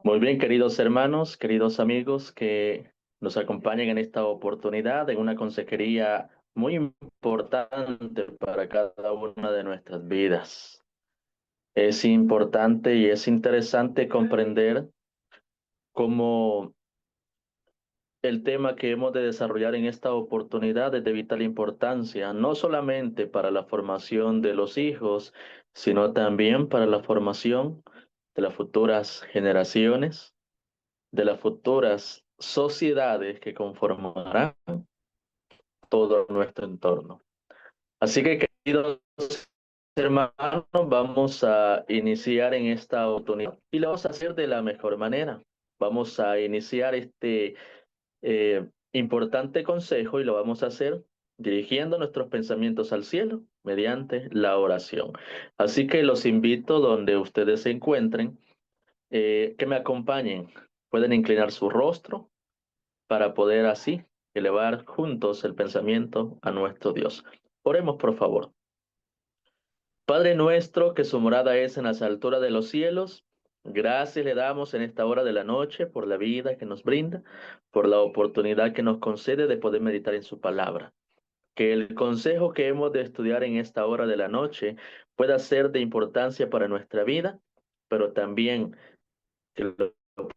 Muy bien, queridos hermanos, queridos amigos que nos acompañan en esta oportunidad en una consejería muy importante para cada una de nuestras vidas. Es importante y es interesante comprender cómo el tema que hemos de desarrollar en esta oportunidad es de vital importancia, no solamente para la formación de los hijos, sino también para la formación de las futuras generaciones, de las futuras sociedades que conformarán todo nuestro entorno. Así que, queridos hermanos, vamos a iniciar en esta oportunidad y lo vamos a hacer de la mejor manera. Vamos a iniciar este importante consejo y lo vamos a hacer dirigiendo nuestros pensamientos al cielo mediante la oración. Así que los invito donde ustedes se encuentren, que me acompañen. Pueden inclinar su rostro para poder así elevar juntos el pensamiento a nuestro Dios. Oremos, por favor. Padre nuestro, que su morada es en las alturas de los cielos, gracias le damos en esta hora de la noche por la vida que nos brinda, por la oportunidad que nos concede de poder meditar en su palabra. Que el consejo que hemos de estudiar en esta hora de la noche pueda ser de importancia para nuestra vida, pero también que lo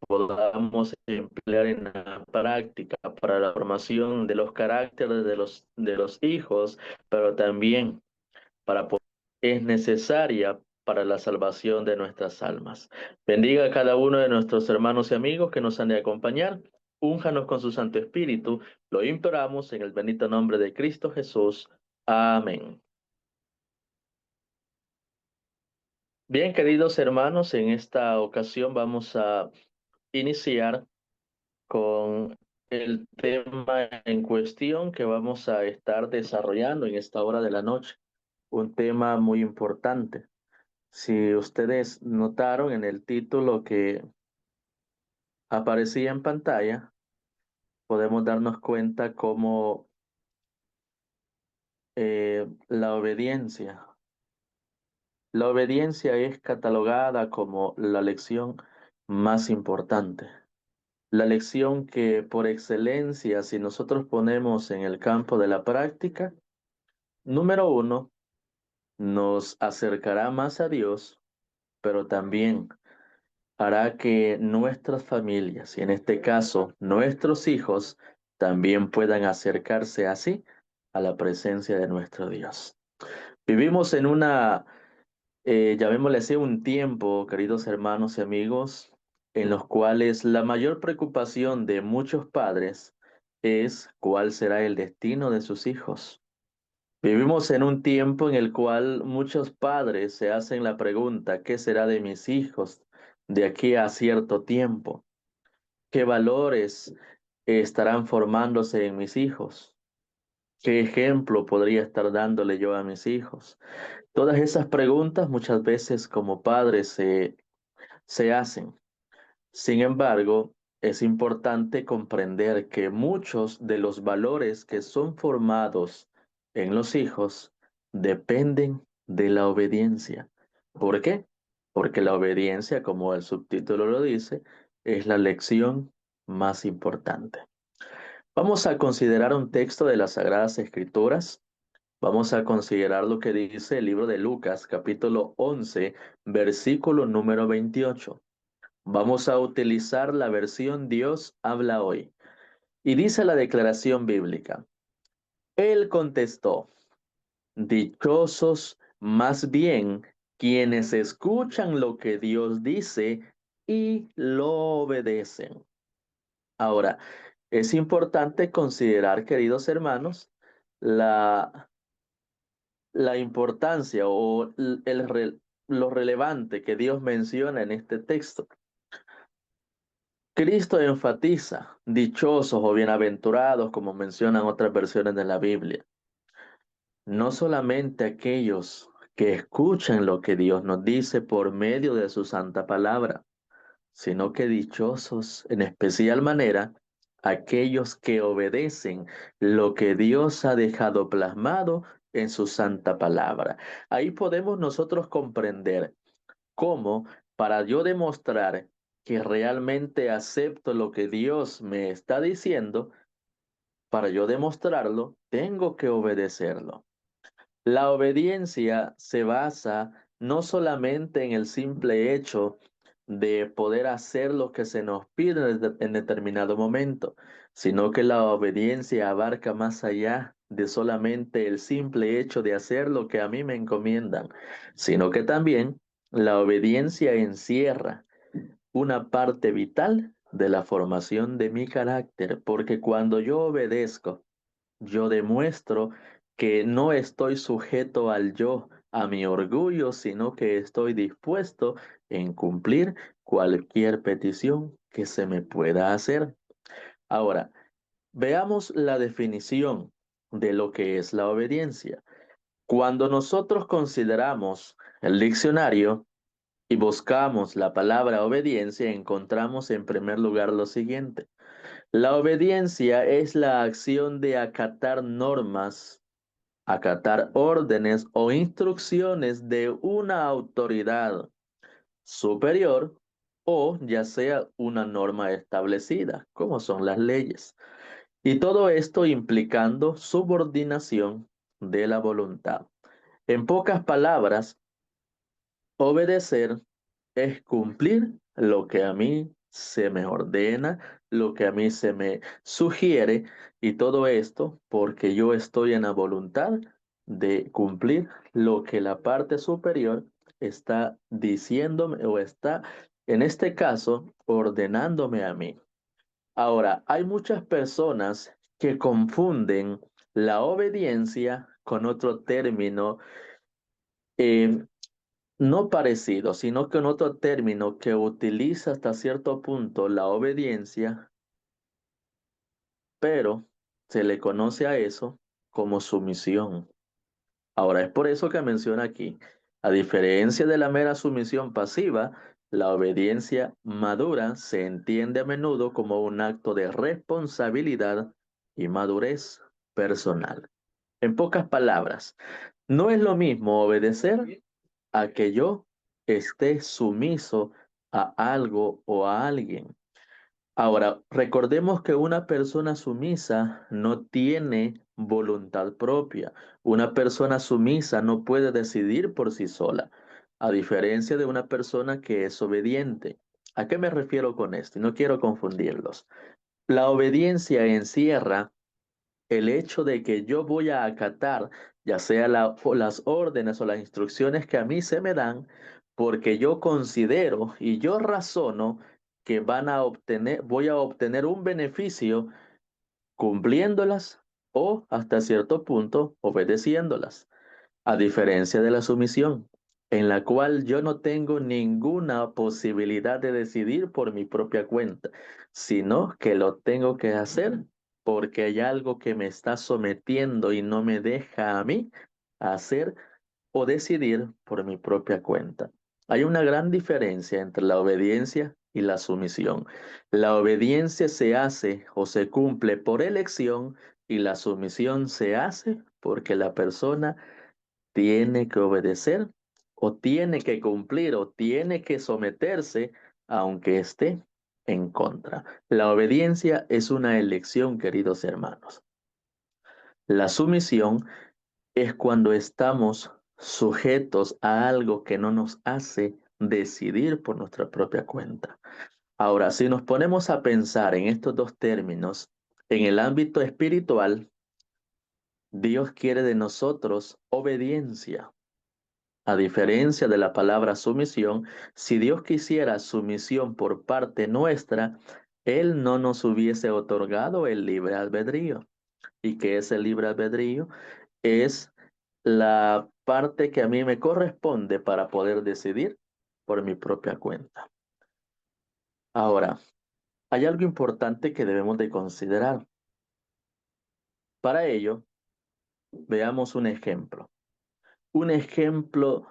podamos emplear en la práctica para la formación de los caracteres de los hijos, pero también para poder, es necesaria para la salvación de nuestras almas. Bendiga a cada uno de nuestros hermanos y amigos que nos han de acompañar. Únjanos con su Santo Espíritu. Lo imploramos en el bendito nombre de Cristo Jesús. Amén. Bien, queridos hermanos, en esta ocasión vamos a iniciar con el tema en cuestión que vamos a estar desarrollando en esta hora de la noche. Un tema muy importante. Si ustedes notaron en el título que aparecía en pantalla, podemos darnos cuenta cómo la obediencia es catalogada como la lección más importante. La lección que por excelencia, si nosotros ponemos en el campo de la práctica, número uno, nos acercará más a Dios, pero también hará que nuestras familias, y en este caso nuestros hijos, también puedan acercarse así a la presencia de nuestro Dios. Vivimos en llamémosle así, un tiempo, queridos hermanos y amigos, en los cuales la mayor preocupación de muchos padres es cuál será el destino de sus hijos. Vivimos en un tiempo en el cual muchos padres se hacen la pregunta, ¿qué será de mis hijos de aquí a cierto tiempo? ¿Qué valores estarán formándose en mis hijos? ¿Qué ejemplo podría estar dándole yo a mis hijos? Todas esas preguntas muchas veces como padres se hacen. Sin embargo, es importante comprender que muchos de los valores que son formados en los hijos dependen de la obediencia. ¿Por qué? Porque la obediencia, como el subtítulo lo dice, es la lección más importante. Vamos a considerar un texto de las Sagradas Escrituras. Vamos a considerar lo que dice el libro de Lucas, capítulo 11, versículo número 28. Vamos a utilizar la versión Dios habla hoy. Y dice la declaración bíblica. Él contestó, dichosos más bien quienes escuchan lo que Dios dice y lo obedecen. Ahora, es importante considerar, queridos hermanos, la, la importancia o lo relevante que Dios menciona en este texto. Cristo enfatiza, dichosos o bienaventurados, como mencionan otras versiones de la Biblia, no solamente aquellos que escuchan lo que Dios nos dice por medio de su santa palabra, sino que dichosos en especial manera aquellos que obedecen lo que Dios ha dejado plasmado en su santa palabra. Ahí podemos nosotros comprender cómo, para yo demostrar que realmente acepto lo que Dios me está diciendo, para yo demostrarlo, tengo que obedecerlo. La obediencia se basa no solamente en el simple hecho de poder hacer lo que se nos pide en determinado momento, sino que la obediencia abarca más allá de solamente el simple hecho de hacer lo que a mí me encomiendan, sino que también la obediencia encierra una parte vital de la formación de mi carácter, porque cuando yo obedezco, yo demuestro que no estoy sujeto al yo, a mi orgullo, sino que estoy dispuesto en cumplir cualquier petición que se me pueda hacer. Ahora, veamos la definición de lo que es la obediencia. Cuando nosotros consideramos el diccionario y buscamos la palabra obediencia, encontramos en primer lugar lo siguiente. La obediencia es la acción de acatar normas, acatar órdenes o instrucciones de una autoridad superior o ya sea una norma establecida, como son las leyes. Y todo esto implicando subordinación de la voluntad. En pocas palabras, obedecer es cumplir lo que a mí se me ordena, lo que a mí se me sugiere, y todo esto porque yo estoy en la voluntad de cumplir lo que la parte superior está diciéndome o está, en este caso, ordenándome a mí. Ahora, hay muchas personas que confunden la obediencia con otro término eh, no parecido, sino que en otro término que utiliza hasta cierto punto la obediencia, pero se le conoce a eso como sumisión. Ahora, es por eso que menciona aquí, a diferencia de la mera sumisión pasiva, la obediencia madura se entiende a menudo como un acto de responsabilidad y madurez personal. En pocas palabras, no es lo mismo obedecer a que yo esté sumiso a algo o a alguien. Ahora, recordemos que una persona sumisa no tiene voluntad propia. Una persona sumisa no puede decidir por sí sola, a diferencia de una persona que es obediente. ¿A qué me refiero con esto? Y no quiero confundirlos. La obediencia encierra el hecho de que yo voy a acatar, ya sea o las órdenes o las instrucciones que a mí se me dan, porque yo considero y yo razono que voy a obtener un beneficio cumpliéndolas o hasta cierto punto obedeciéndolas, a diferencia de la sumisión, en la cual yo no tengo ninguna posibilidad de decidir por mi propia cuenta, sino que lo tengo que hacer porque hay algo que me está sometiendo y no me deja a mí hacer o decidir por mi propia cuenta. Hay una gran diferencia entre la obediencia y la sumisión. La obediencia se hace o se cumple por elección y la sumisión se hace porque la persona tiene que obedecer o tiene que cumplir o tiene que someterse aunque esté en contra. La obediencia es una elección, queridos hermanos. La sumisión es cuando estamos sujetos a algo que no nos hace decidir por nuestra propia cuenta. Ahora, si nos ponemos a pensar en estos dos términos, en el ámbito espiritual, Dios quiere de nosotros obediencia. A diferencia de la palabra sumisión, si Dios quisiera sumisión por parte nuestra, Él no nos hubiese otorgado el libre albedrío. ¿Y qué es el libre albedrío? Es la parte que a mí me corresponde para poder decidir por mi propia cuenta. Ahora, hay algo importante que debemos de considerar. Para ello, veamos un ejemplo. Un ejemplo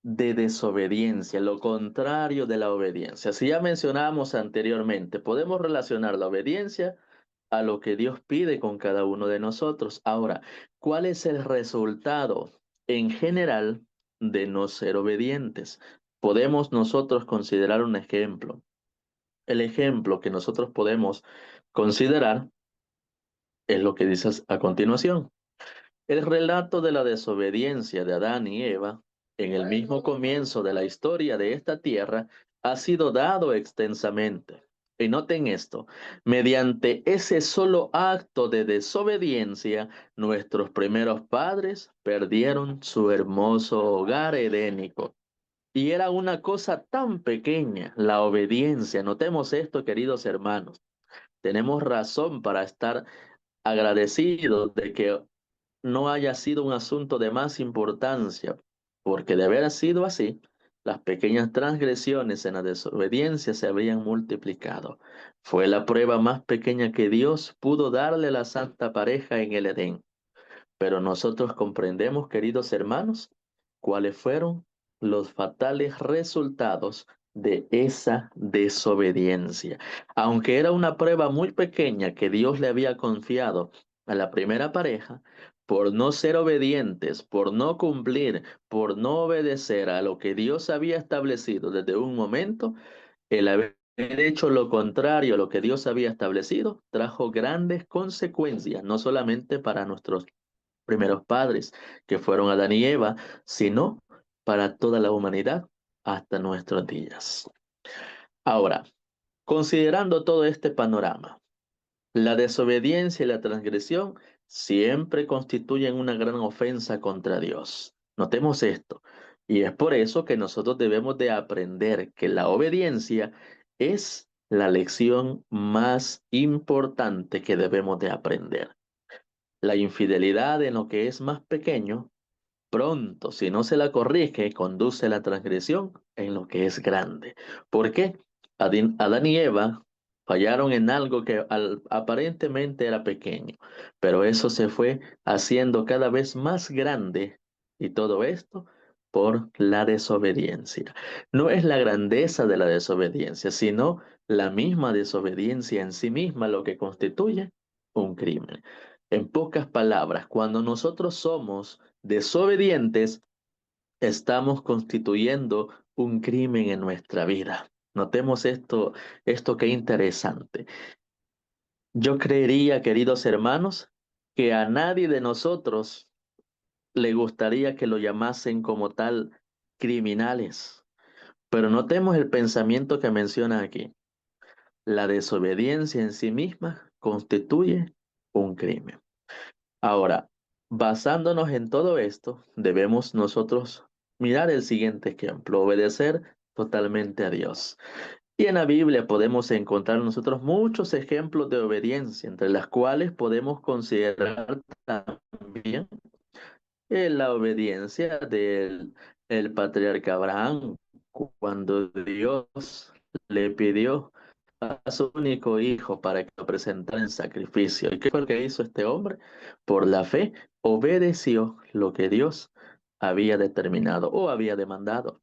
de desobediencia, lo contrario de la obediencia. Si ya mencionamos anteriormente, podemos relacionar la obediencia a lo que Dios pide con cada uno de nosotros. Ahora, ¿cuál es el resultado en general de no ser obedientes? Podemos nosotros considerar un ejemplo. El ejemplo que nosotros podemos considerar es lo que dices a continuación. El relato de la desobediencia de Adán y Eva en el mismo comienzo de la historia de esta tierra ha sido dado extensamente. Y noten esto, mediante ese solo acto de desobediencia, nuestros primeros padres perdieron su hermoso hogar edénico. Y era una cosa tan pequeña, la obediencia. Notemos esto, queridos hermanos. Tenemos razón para estar agradecidos de que no haya sido un asunto de más importancia, porque de haber sido así, las pequeñas transgresiones en la desobediencia se habrían multiplicado. Fue la prueba más pequeña que Dios pudo darle a la santa pareja en el Edén. Pero nosotros comprendemos, queridos hermanos, cuáles fueron los fatales resultados de esa desobediencia. Aunque era una prueba muy pequeña que Dios le había confiado a la primera pareja, por no ser obedientes, por no cumplir, por no obedecer a lo que Dios había establecido desde un momento, el haber hecho lo contrario a lo que Dios había establecido trajo grandes consecuencias, no solamente para nuestros primeros padres, que fueron Adán y Eva, sino para toda la humanidad hasta nuestros días. Ahora, considerando todo este panorama, la desobediencia y la transgresión siempre constituyen una gran ofensa contra Dios. Notemos esto. Y es por eso que nosotros debemos de aprender que la obediencia es la lección más importante que debemos de aprender. La infidelidad en lo que es más pequeño pronto, si no se la corrige, conduce a la transgresión en lo que es grande. ¿Por qué? Adán y Eva fallaron en algo que aparentemente era pequeño, pero eso se fue haciendo cada vez más grande y todo esto por la desobediencia. No es la grandeza de la desobediencia, sino la misma desobediencia en sí misma lo que constituye un crimen. En pocas palabras, cuando nosotros somos desobedientes, estamos constituyendo un crimen en nuestra vida. Notemos esto qué interesante. Yo creería, queridos hermanos, que a nadie de nosotros le gustaría que lo llamasen como tal criminales. Pero notemos el pensamiento que menciona aquí. La desobediencia en sí misma constituye un crimen. Ahora, basándonos en todo esto, debemos nosotros mirar el siguiente ejemplo, obedecer totalmente a Dios. Y en la Biblia podemos encontrar nosotros muchos ejemplos de obediencia, entre las cuales podemos considerar también la obediencia del el patriarca Abraham, cuando Dios le pidió a su único hijo para que lo presentara en sacrificio. ¿Y qué fue lo que hizo este hombre? Por la fe, obedeció lo que Dios había determinado o había demandado.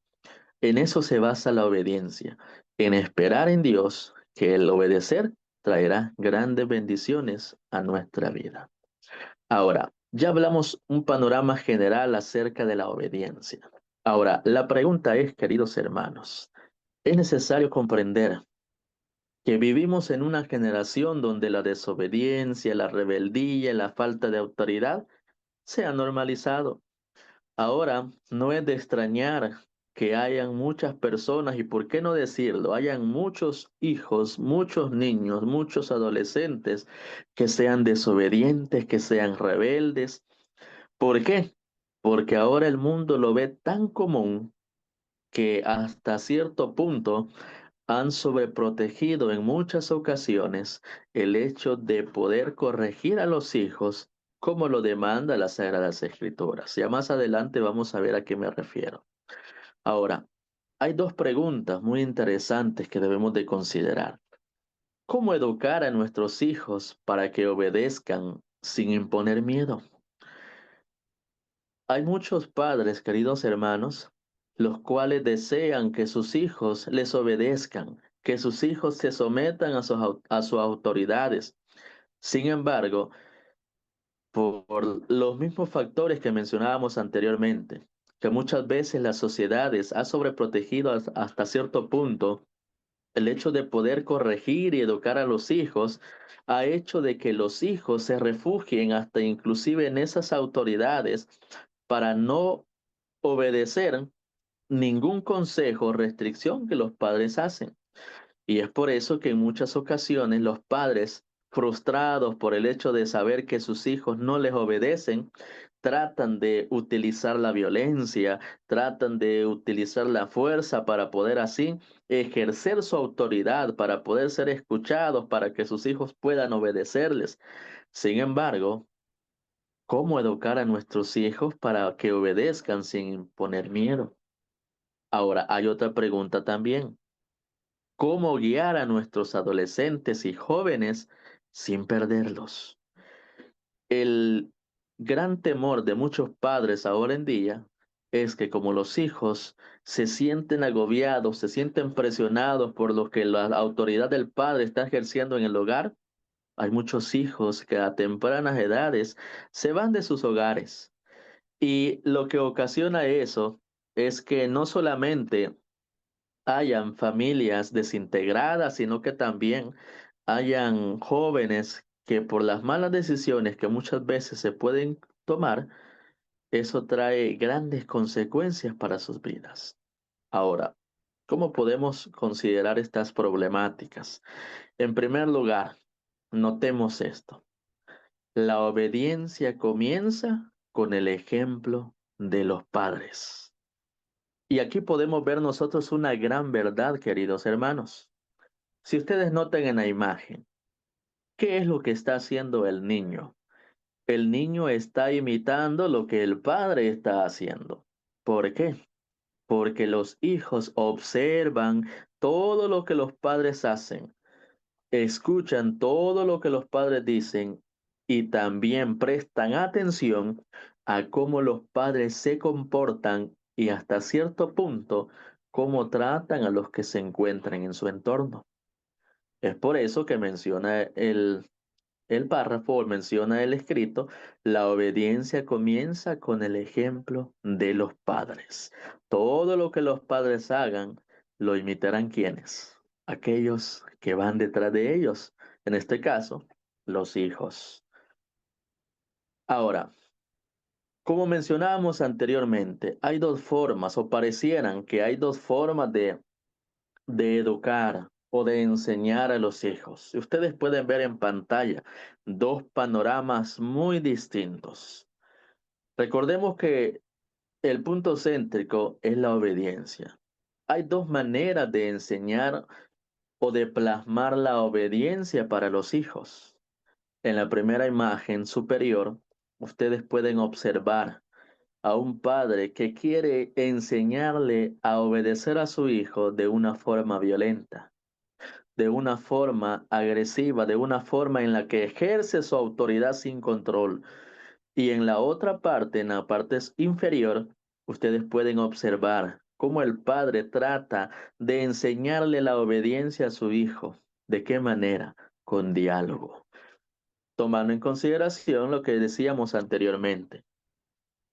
En eso se basa la obediencia, en esperar en Dios que el obedecer traerá grandes bendiciones a nuestra vida. Ahora, ya hablamos un panorama general acerca de la obediencia. Ahora, la pregunta es, queridos hermanos, ¿es necesario comprender que vivimos en una generación donde la desobediencia, la rebeldía, la falta de autoridad se ha normalizado? Ahora no es de extrañar que hayan muchas personas, y por qué no decirlo, hayan muchos hijos, muchos niños, muchos adolescentes que sean desobedientes, que sean rebeldes. ¿Por qué? Porque ahora el mundo lo ve tan común que hasta cierto punto han sobreprotegido en muchas ocasiones el hecho de poder corregir a los hijos como lo demanda las Sagradas Escrituras. Ya más adelante vamos a ver a qué me refiero. Ahora, hay dos preguntas muy interesantes que debemos de considerar. ¿Cómo educar a nuestros hijos para que obedezcan sin imponer miedo? Hay muchos padres, queridos hermanos, los cuales desean que sus hijos les obedezcan, que sus hijos se sometan a sus autoridades. Sin embargo, por los mismos factores que mencionábamos anteriormente, que muchas veces las sociedades ha sobreprotegido hasta cierto punto El hecho de poder corregir y educar a los hijos ha hecho de que los hijos se refugien hasta inclusive en esas autoridades para no obedecer ningún consejo o restricción que los padres hacen. Y es por eso que en muchas ocasiones los padres, frustrados por el hecho de saber que sus hijos no les obedecen, tratan de utilizar la violencia, tratan de utilizar la fuerza para poder así ejercer su autoridad, para poder ser escuchados, para que sus hijos puedan obedecerles. Sin embargo, ¿cómo educar a nuestros hijos para que obedezcan sin imponer miedo? Ahora, hay otra pregunta también. ¿Cómo guiar a nuestros adolescentes y jóvenes sin perderlos? El gran temor de muchos padres ahora en día es que como los hijos se sienten agobiados, se sienten presionados por lo que la autoridad del padre está ejerciendo en el hogar, hay muchos hijos que a tempranas edades se van de sus hogares. Y lo que ocasiona eso es que no solamente hayan familias desintegradas, sino que también hayan jóvenes que por las malas decisiones que muchas veces se pueden tomar, eso trae grandes consecuencias para sus vidas. Ahora, ¿cómo podemos considerar estas problemáticas? En primer lugar, notemos esto. La obediencia comienza con el ejemplo de los padres. Y aquí podemos ver nosotros una gran verdad, queridos hermanos. Si ustedes notan en la imagen, ¿qué es lo que está haciendo el niño? El niño está imitando lo que el padre está haciendo. ¿Por qué? Porque los hijos observan todo lo que los padres hacen, escuchan todo lo que los padres dicen y también prestan atención a cómo los padres se comportan y hasta cierto punto cómo tratan a los que se encuentran en su entorno. Es por eso que menciona el párrafo, o menciona el escrito, la obediencia comienza con el ejemplo de los padres. Todo lo que los padres hagan, lo imitarán quienes, aquellos que van detrás de ellos, en este caso, los hijos. Ahora, como mencionábamos anteriormente, hay dos formas, o parecieran que hay dos formas de educar o de enseñar a los hijos. Ustedes pueden ver en pantalla dos panoramas muy distintos. Recordemos que el punto céntrico es la obediencia. Hay dos maneras de enseñar o de plasmar la obediencia para los hijos. En la primera imagen superior, ustedes pueden observar a un padre que quiere enseñarle a obedecer a su hijo de una forma violenta, de una forma agresiva, de una forma en la que ejerce su autoridad sin control. Y en la otra parte, en la parte inferior, ustedes pueden observar cómo el padre trata de enseñarle la obediencia a su hijo. ¿De qué manera? Con diálogo. Tomando en consideración lo que decíamos anteriormente.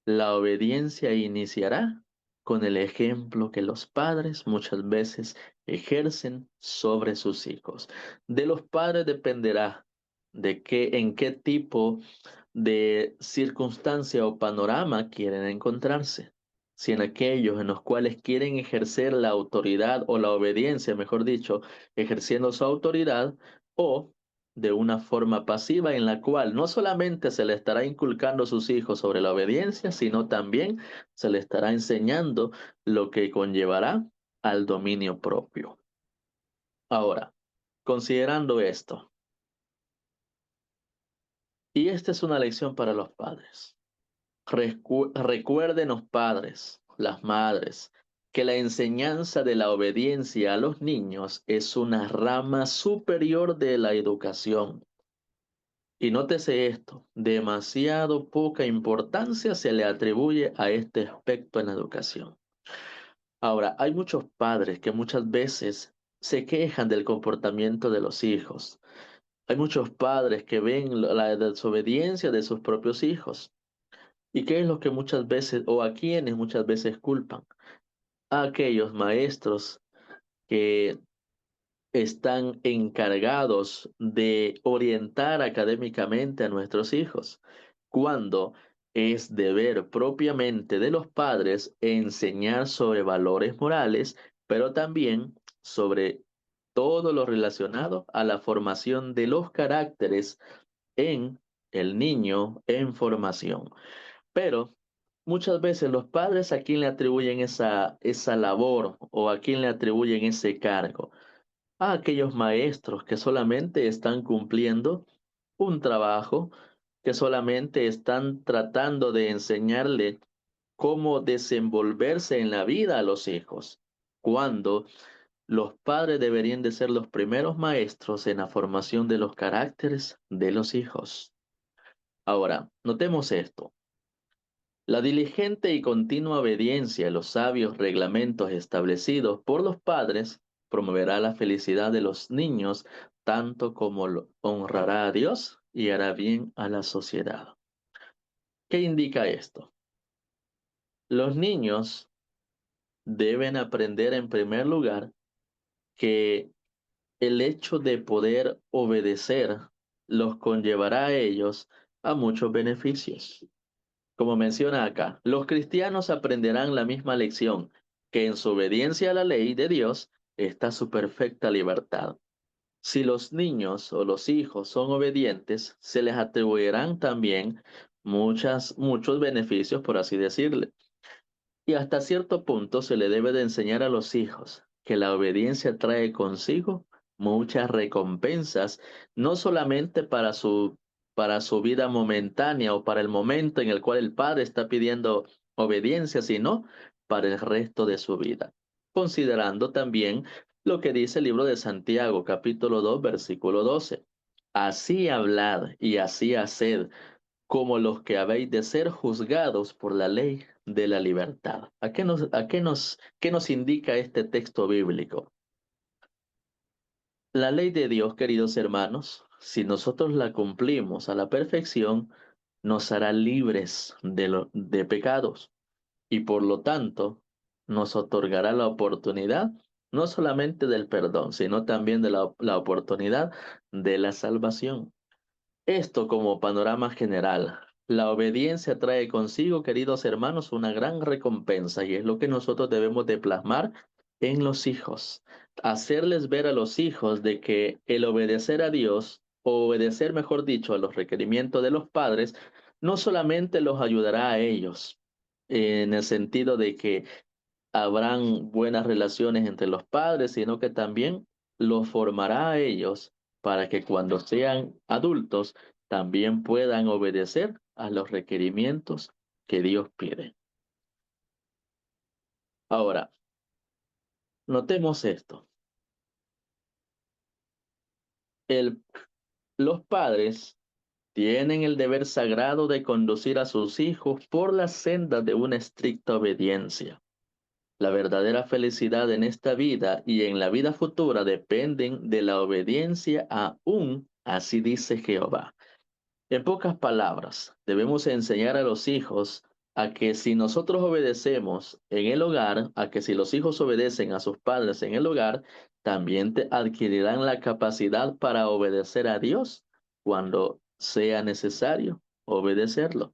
La obediencia iniciará con el ejemplo que los padres muchas veces ejercen sobre sus hijos. De los padres dependerá de qué, en qué tipo de circunstancia o panorama quieren encontrarse. Si en aquellos en los cuales quieren ejercer la autoridad o la obediencia, mejor dicho, ejerciendo su autoridad, o de una forma pasiva en la cual no solamente se le estará inculcando a sus hijos sobre la obediencia, sino también se le estará enseñando lo que conllevará al dominio propio. Ahora, considerando esto, y esta es una lección para los padres. Recuerden los padres, las madres, que la enseñanza de la obediencia a los niños es una rama superior de la educación. Y nótese esto, demasiado poca importancia se le atribuye a este aspecto en la educación. Ahora, hay muchos padres que muchas veces se quejan del comportamiento de los hijos. Hay muchos padres que ven la desobediencia de sus propios hijos. ¿Y qué es lo que muchas veces, o a quienes muchas veces culpan? A aquellos maestros que están encargados de orientar académicamente a nuestros hijos, cuando es deber propiamente de los padres enseñar sobre valores morales, pero también sobre todo lo relacionado a la formación de los caracteres en el niño en formación. Pero muchas veces los padres a quién le atribuyen esa labor o a quién le atribuyen ese cargo, a aquellos maestros que solamente están cumpliendo un trabajo, que solamente están tratando de enseñarle cómo desenvolverse en la vida a los hijos, cuando los padres deberían de ser los primeros maestros en la formación de los caracteres de los hijos. Ahora, notemos esto. La diligente y continua obediencia a los sabios reglamentos establecidos por los padres promoverá la felicidad de los niños, tanto como honrará a Dios y hará bien a la sociedad. ¿Qué indica esto? Los niños deben aprender en primer lugar que el hecho de poder obedecer los conllevará a ellos a muchos beneficios. Como menciona acá, los cristianos aprenderán la misma lección, que en su obediencia a la ley de Dios está su perfecta libertad. Si los niños o los hijos son obedientes, se les atribuirán también muchos beneficios, por así decirle. Y hasta cierto punto se le debe de enseñar a los hijos que la obediencia trae consigo muchas recompensas, no solamente para su vida momentánea o para el momento en el cual el padre está pidiendo obediencia, sino para el resto de su vida. Considerando también lo que dice el libro de Santiago, capítulo 2 versículo 12. Así hablad y así haced como los que habéis de ser juzgados por la ley de la libertad. ¿Qué nos indica este texto bíblico? La ley de Dios, queridos hermanos, si nosotros la cumplimos a la perfección, nos hará libres de pecados y por lo tanto nos otorgará la oportunidad no solamente del perdón, sino también de la oportunidad de la salvación. Esto como panorama general. La obediencia trae consigo, queridos hermanos, una gran recompensa y es lo que nosotros debemos de plasmar en los hijos. Hacerles ver a los hijos de que el obedecer a Dios, o obedecer, mejor dicho, a los requerimientos de los padres, no solamente los ayudará a ellos, en el sentido de que habrán buenas relaciones entre los padres, sino que también los formará a ellos para que cuando sean adultos también puedan obedecer a los requerimientos que Dios pide. Ahora, notemos esto. El, los padres tienen el deber sagrado de conducir a sus hijos por la senda de una estricta obediencia. La verdadera felicidad en esta vida y en la vida futura dependen de la obediencia aún, así dice Jehová. En pocas palabras, debemos enseñar a los hijos a que si nosotros obedecemos en el hogar, a que si los hijos obedecen a sus padres en el hogar, también adquirirán la capacidad para obedecer a Dios cuando sea necesario obedecerlo.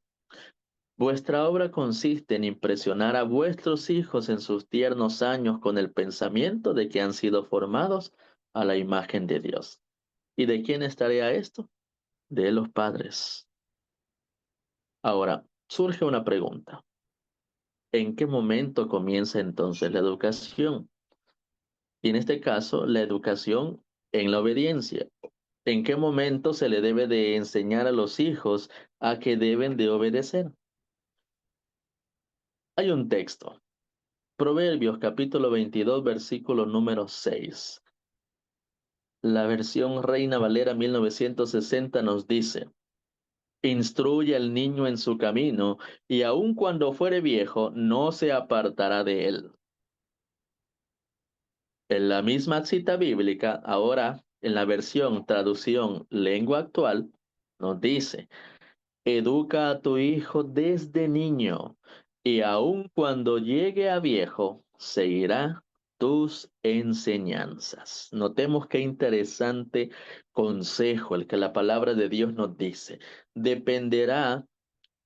Vuestra obra consiste en impresionar a vuestros hijos en sus tiernos años con el pensamiento de que han sido formados a la imagen de Dios. ¿Y de quién es tarea esto? De los padres. Ahora, surge una pregunta. ¿En qué momento comienza entonces la educación? Y en este caso, la educación en la obediencia. ¿En qué momento se le debe de enseñar a los hijos a que deben de obedecer? Hay un texto. Proverbios capítulo 22, versículo número 6. La versión Reina Valera 1960 nos dice, Instruye al niño en su camino, y aun cuando fuere viejo, no se apartará de él. En la misma cita bíblica, ahora en la versión traducción lengua actual, nos dice, Educa a tu hijo desde niño, y aun cuando llegue a viejo, seguirá tus enseñanzas. Notemos qué interesante consejo el que la palabra de Dios nos dice. Dependerá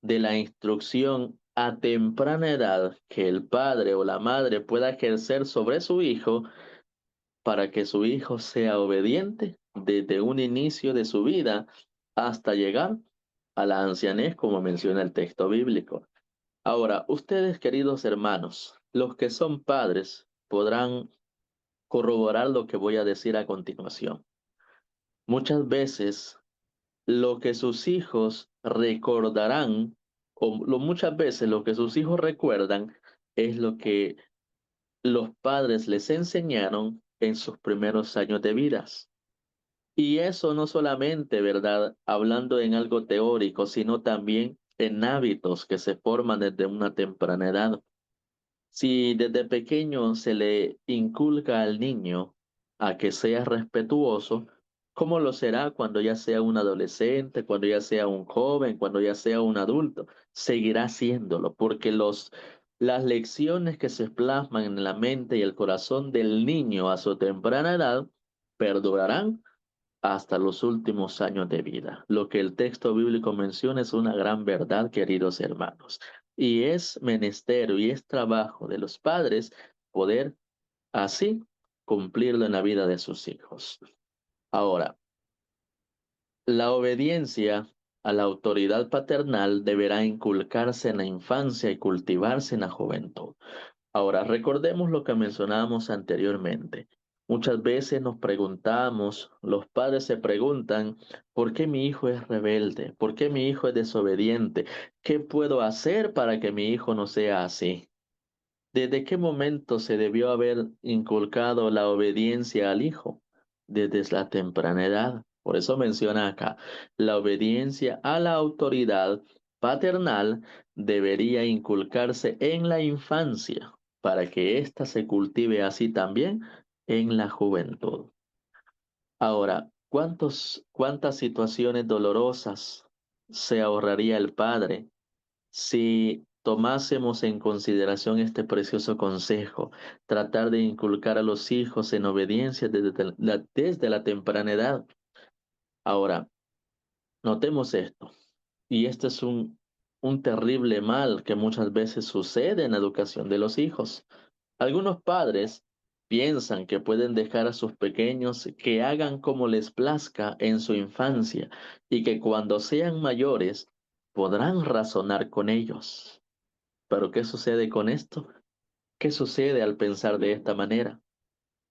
de la instrucción a temprana edad que el padre o la madre pueda ejercer sobre su hijo para que su hijo sea obediente desde un inicio de su vida hasta llegar a la ancianez, como menciona el texto bíblico. Ahora, ustedes, queridos hermanos, los que son padres, podrán corroborar lo que voy a decir a continuación. Muchas veces lo que sus hijos recordarán, muchas veces lo que sus hijos recuerdan es lo que los padres les enseñaron en sus primeros años de vidas. Y eso no solamente, ¿verdad? Hablando en algo teórico, sino también en hábitos que se forman desde una temprana edad. Si desde pequeño se le inculca al niño a que sea respetuoso, ¿cómo lo será cuando ya sea un adolescente, cuando ya sea un joven, cuando ya sea un adulto? Seguirá haciéndolo, porque las lecciones que se plasman en la mente y el corazón del niño a su temprana edad perdurarán hasta los últimos años de vida. Lo que el texto bíblico menciona es una gran verdad, queridos hermanos. Y es menester y es trabajo de los padres poder así cumplirlo en la vida de sus hijos. Ahora, la obediencia a la autoridad paternal deberá inculcarse en la infancia y cultivarse en la juventud. Ahora, recordemos lo que mencionábamos anteriormente. Muchas veces nos preguntamos, los padres se preguntan, ¿por qué mi hijo es rebelde? ¿Por qué mi hijo es desobediente? ¿Qué puedo hacer para que mi hijo no sea así? ¿Desde qué momento se debió haber inculcado la obediencia al hijo? Desde la temprana edad. Por eso menciona acá, la obediencia a la autoridad paternal debería inculcarse en la infancia para que ésta se cultive así también en la juventud. Ahora, cuántas situaciones dolorosas se ahorraría el padre si tomásemos en consideración este precioso consejo, tratar de inculcar a los hijos en obediencia desde la temprana edad? Ahora, notemos esto, y este es un terrible mal que muchas veces sucede en la educación de los hijos. Algunos padres piensan que pueden dejar a sus pequeños que hagan como les plazca en su infancia y que cuando sean mayores podrán razonar con ellos. Pero ¿qué sucede con esto? ¿Qué sucede al pensar de esta manera?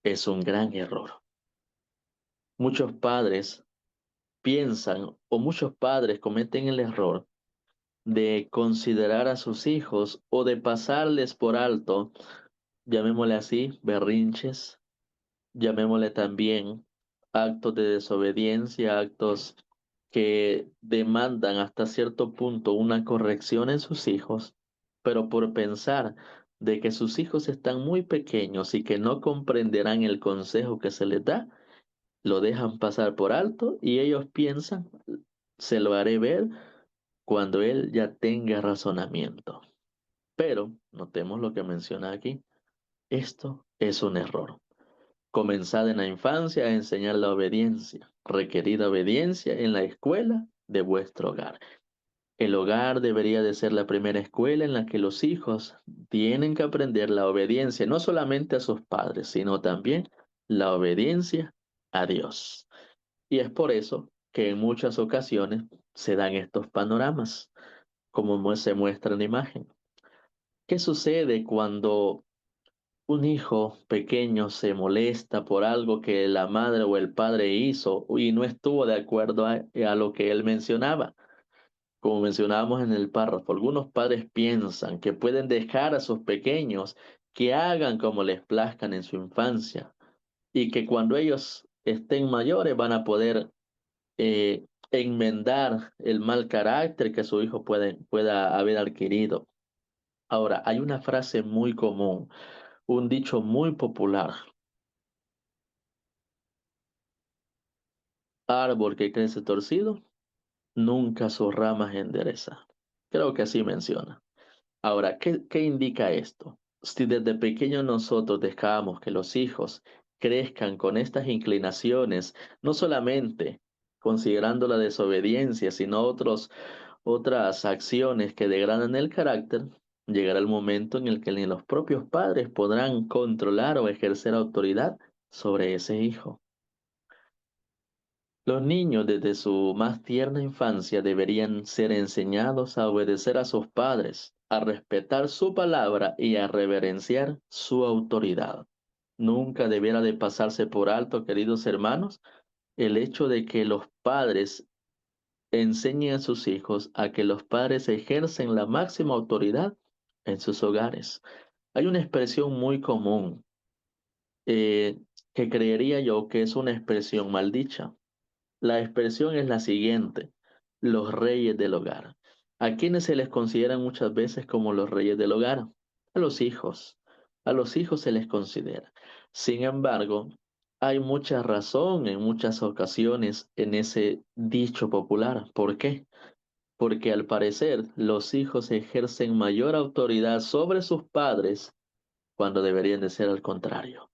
Es un gran error. Muchos padres piensan o muchos padres cometen el error de considerar a sus hijos o de pasarles por alto, llamémosle así, berrinches, llamémosle también actos de desobediencia, actos que demandan hasta cierto punto una corrección en sus hijos, pero por pensar de que sus hijos están muy pequeños y que no comprenderán el consejo que se les da, lo dejan pasar por alto y ellos piensan, se lo haré ver cuando él ya tenga razonamiento. Pero notemos lo que menciona aquí. Esto es un error. Comenzad en la infancia a enseñar la obediencia, requerida obediencia en la escuela de vuestro hogar. El hogar debería de ser la primera escuela en la que los hijos tienen que aprender la obediencia, no solamente a sus padres, sino también la obediencia a Dios. Y es por eso que en muchas ocasiones se dan estos panoramas, como se muestra en la imagen. ¿Qué sucede cuando un hijo pequeño se molesta por algo que la madre o el padre hizo y no estuvo de acuerdo a lo que él mencionaba? Como mencionábamos en el párrafo, algunos padres piensan que pueden dejar a sus pequeños que hagan como les plazcan en su infancia y que cuando ellos estén mayores van a poder enmendar el mal carácter que su hijo pueda haber adquirido. Ahora, hay una frase muy común, un dicho muy popular: árbol que crece torcido, nunca sus ramas endereza. Creo que así menciona. Ahora, ¿qué indica esto? Si desde pequeños nosotros dejamos que los hijos crezcan con estas inclinaciones, no solamente considerando la desobediencia, sino otras acciones que degradan el carácter, llegará el momento en el que ni los propios padres podrán controlar o ejercer autoridad sobre ese hijo. Los niños desde su más tierna infancia deberían ser enseñados a obedecer a sus padres, a respetar su palabra y a reverenciar su autoridad. Nunca debiera de pasarse por alto, queridos hermanos, el hecho de que los padres enseñen a sus hijos a que los padres ejercen la máxima autoridad en sus hogares. Hay una expresión muy común eh, que creería yo que es una expresión maldicha. La expresión es la siguiente: los reyes del hogar. ¿A quienes se les consideran muchas veces como los reyes del hogar? A los hijos. A los hijos se les considera. Sin embargo, hay mucha razón en muchas ocasiones en ese dicho popular. ¿Por qué? Porque al parecer los hijos ejercen mayor autoridad sobre sus padres cuando deberían de ser al contrario.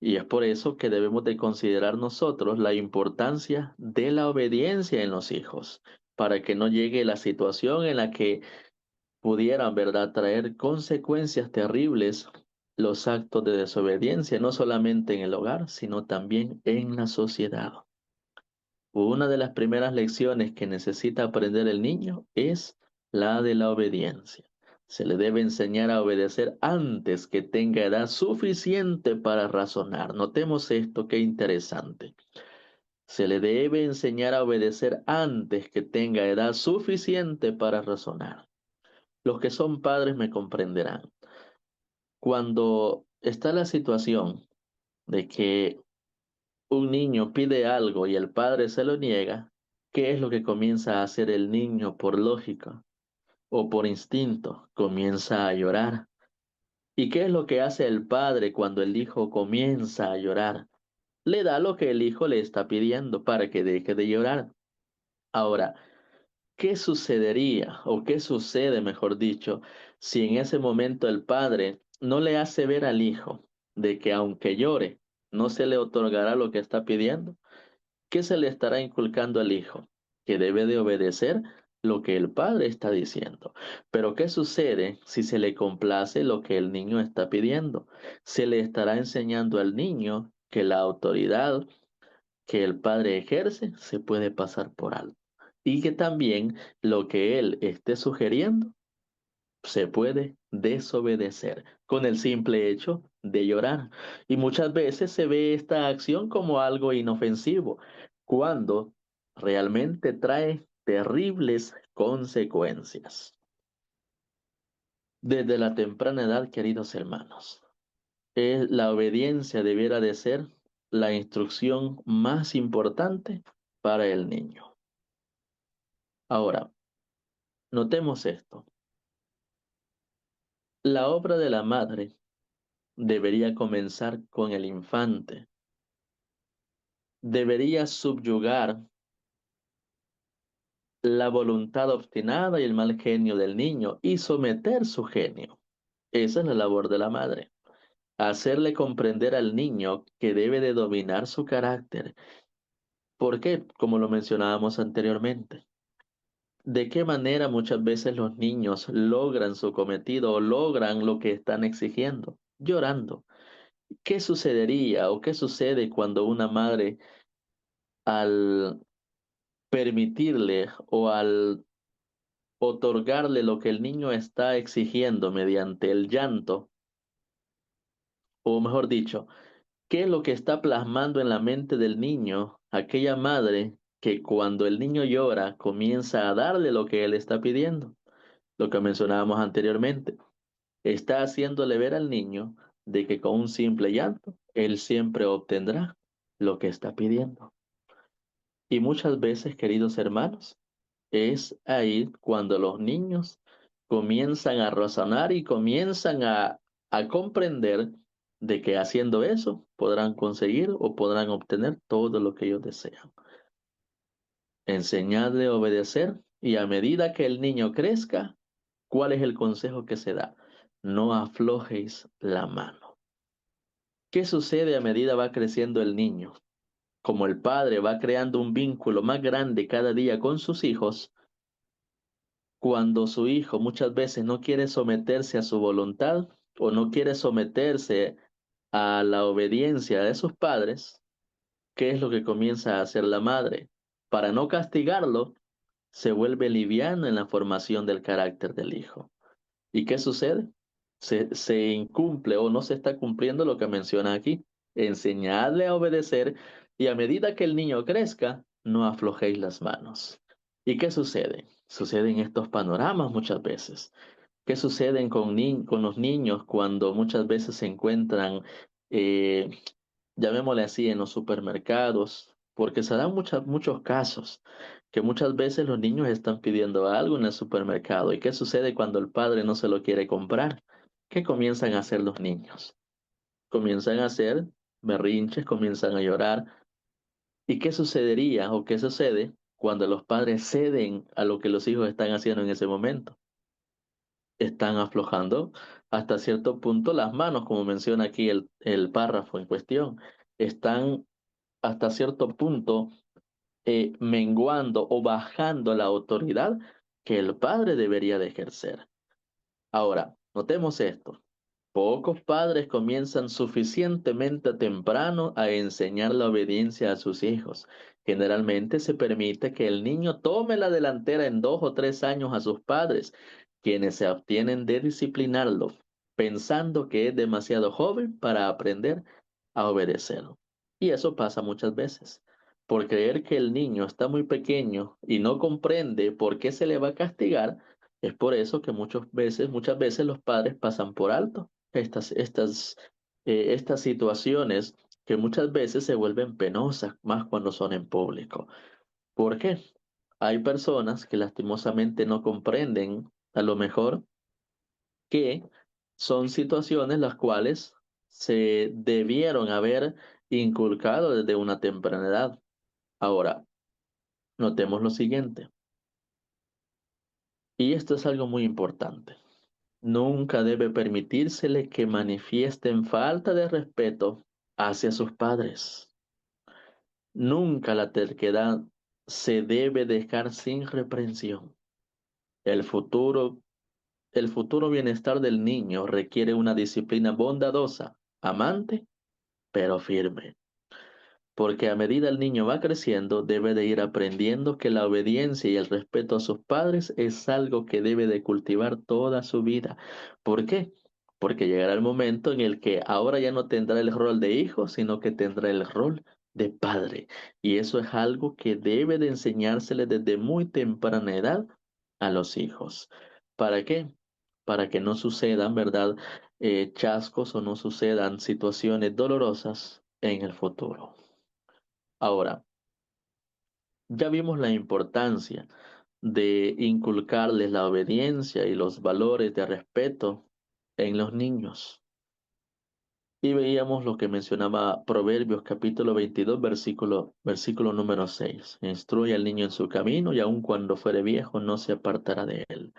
Y es por eso que debemos de considerar nosotros la importancia de la obediencia en los hijos, para que no llegue la situación en la que pudieran, ¿verdad?, traer consecuencias terribles los actos de desobediencia, no solamente en el hogar, sino también en la sociedad. Una de las primeras lecciones que necesita aprender el niño es la de la obediencia. Se le debe enseñar a obedecer antes que tenga edad suficiente para razonar. Notemos esto, qué interesante. Se le debe enseñar a obedecer antes que tenga edad suficiente para razonar. Los que son padres me comprenderán. Cuando está la situación de que un niño pide algo y el padre se lo niega, ¿qué es lo que comienza a hacer el niño por lógica o por instinto? Comienza a llorar. ¿Y qué es lo que hace el padre cuando el hijo comienza a llorar? Le da lo que el hijo le está pidiendo para que deje de llorar. Ahora, ¿qué sucedería o qué sucede, mejor dicho, si en ese momento el padre no le hace ver al hijo de que aunque llore, no se le otorgará lo que está pidiendo? ¿Qué se le estará inculcando al hijo? Que debe de obedecer lo que el padre está diciendo. Pero ¿qué sucede si se le complace lo que el niño está pidiendo? Se le estará enseñando al niño que la autoridad que el padre ejerce se puede pasar por alto. Y que también lo que él esté sugiriendo se puede desobedecer con el simple hecho de llorar. Y muchas veces se ve esta acción como algo inofensivo, cuando realmente trae terribles consecuencias. Desde la temprana edad, queridos hermanos, la obediencia debiera de ser la instrucción más importante para el niño. Ahora, notemos esto. La obra de la madre debería comenzar con el infante. Debería subyugar la voluntad obstinada y el mal genio del niño y someter su genio. Esa es la labor de la madre. Hacerle comprender al niño que debe de dominar su carácter. ¿Por qué? Como lo mencionábamos anteriormente. ¿De qué manera muchas veces los niños logran su cometido o logran lo que están exigiendo? Llorando. ¿Qué sucedería o qué sucede cuando una madre, al permitirle o al otorgarle lo que el niño está exigiendo mediante el llanto, o mejor dicho, qué es lo que está plasmando en la mente del niño, aquella madre que cuando el niño llora comienza a darle lo que él está pidiendo? Lo que mencionábamos anteriormente, está haciéndole ver al niño de que con un simple llanto él siempre obtendrá lo que está pidiendo. Y muchas veces, queridos hermanos, es ahí cuando los niños comienzan a razonar y comienzan a comprender de que haciendo eso podrán conseguir o podrán obtener todo lo que ellos desean. Enseñarle a obedecer, y a medida que el niño crezca, ¿cuál es el consejo que se da? no aflojéis la mano. ¿Qué sucede a medida va creciendo el niño? Como el padre va creando un vínculo más grande cada día con sus hijos, cuando su hijo muchas veces no quiere someterse a su voluntad o no quiere someterse a la obediencia de sus padres, ¿qué es lo que comienza a hacer la madre? Para no castigarlo, se vuelve liviana en la formación del carácter del hijo. ¿Y qué sucede? Se incumple o no se está cumpliendo lo que menciona aquí. Enseñadle a obedecer y a medida que el niño crezca, no aflojéis las manos. ¿Y qué sucede? Suceden estos panoramas muchas veces. ¿Qué sucede con los niños cuando muchas veces se encuentran, eh, llamémosle así, en los supermercados? Porque se dan muchos casos que muchas veces los niños están pidiendo algo en el supermercado. ¿Y qué sucede cuando el padre no se lo quiere comprar? ¿Qué comienzan a hacer los niños? Comienzan a hacer berrinches, comienzan a llorar. ¿Y qué sucedería o qué sucede cuando los padres ceden a lo que los hijos están haciendo en ese momento? Están aflojando hasta cierto punto las manos, como menciona aquí el párrafo en cuestión. Están hasta cierto punto menguando o bajando la autoridad que el padre debería de ejercer. Ahora, notemos esto. Pocos padres comienzan suficientemente temprano a enseñar la obediencia a sus hijos. Generalmente se permite que el niño tome la delantera en 2 o 3 años a sus padres, quienes se abstienen de disciplinarlo, pensando que es demasiado joven para aprender a obedecer. Y eso pasa muchas veces, por creer que el niño está muy pequeño y no comprende por qué se le va a castigar. Es por eso que muchas veces los padres pasan por alto estas situaciones que muchas veces se vuelven penosas, más cuando son en público. ¿Por qué? Hay personas que lastimosamente no comprenden a lo mejor que son situaciones las cuales se debieron haber inculcado desde una temprana edad. Ahora, notemos lo siguiente, y esto es algo muy importante. Nunca debe permitírsele que manifiesten falta de respeto hacia sus padres. Nunca la terquedad se debe dejar sin reprensión. El futuro, el futuro bienestar del niño requiere una disciplina bondadosa, amante, pero firme. Porque a medida el niño va creciendo, debe de ir aprendiendo que la obediencia y el respeto a sus padres es algo que debe de cultivar toda su vida. ¿Por qué? Porque llegará el momento en el que ahora ya no tendrá el rol de hijo, sino que tendrá el rol de padre. Y eso es algo que debe de enseñársele desde muy temprana edad a los hijos. ¿Para qué? Para que no sucedan, ¿verdad? Chascos o no sucedan situaciones dolorosas en el futuro. Ahora, ya vimos la importancia de inculcarles la obediencia y los valores de respeto en los niños. Y veíamos lo que mencionaba Proverbios capítulo 22, versículo número 6. Instruye al niño en su camino y aun cuando fuere viejo no se apartará de él.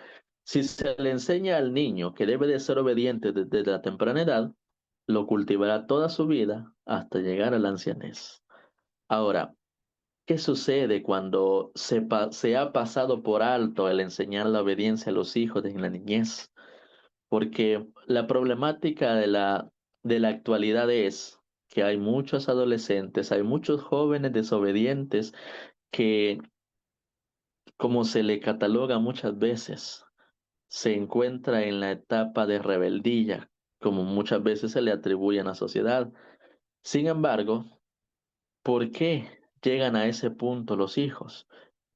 Si se le enseña al niño que debe de ser obediente desde la temprana edad, lo cultivará toda su vida hasta llegar a la ancianez. Ahora, ¿qué sucede cuando se ha pasado por alto el enseñar la obediencia a los hijos en la niñez? Porque la problemática de la actualidad es que hay muchos adolescentes, hay muchos jóvenes desobedientes que, como se le cataloga muchas veces, se encuentra en la etapa de rebeldía, como muchas veces se le atribuye a la sociedad. Sin embargo, ¿por qué llegan a ese punto los hijos?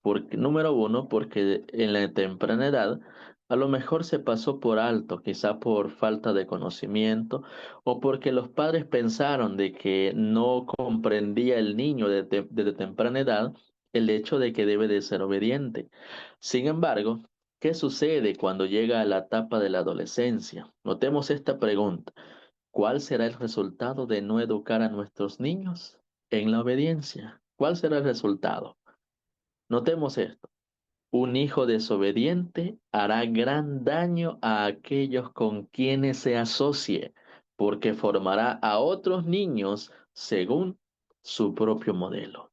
Porque, número uno, porque en la temprana edad a lo mejor se pasó por alto, quizá por falta de conocimiento, o porque los padres pensaron de que no comprendía el niño desde temprana edad el hecho de que debe de ser obediente. Sin embargo, ¿qué sucede cuando llega a la etapa de la adolescencia? Notemos esta pregunta. ¿Cuál será el resultado de no educar a nuestros niños en la obediencia? ¿Cuál será el resultado? Notemos esto. Un hijo desobediente hará gran daño a aquellos con quienes se asocie, porque formará a otros niños según su propio modelo.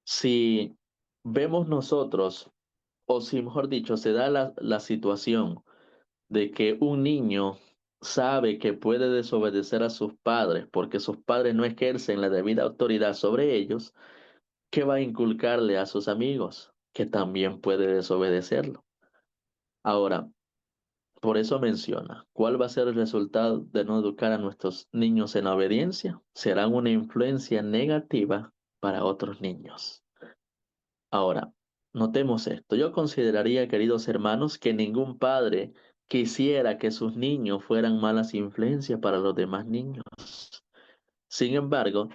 Si vemos nosotros, o si mejor dicho, se da la situación de que un niño sabe que puede desobedecer a sus padres porque sus padres no ejercen la debida autoridad sobre ellos, ¿qué va a inculcarle a sus amigos? Que también puede desobedecerlo. Ahora, por eso menciona, ¿cuál va a ser el resultado de no educar a nuestros niños en la obediencia? Serán una influencia negativa para otros niños. Ahora, notemos esto. Yo consideraría, queridos hermanos, que ningún padre quisiera que sus niños fueran malas influencias para los demás niños. Sin embargo,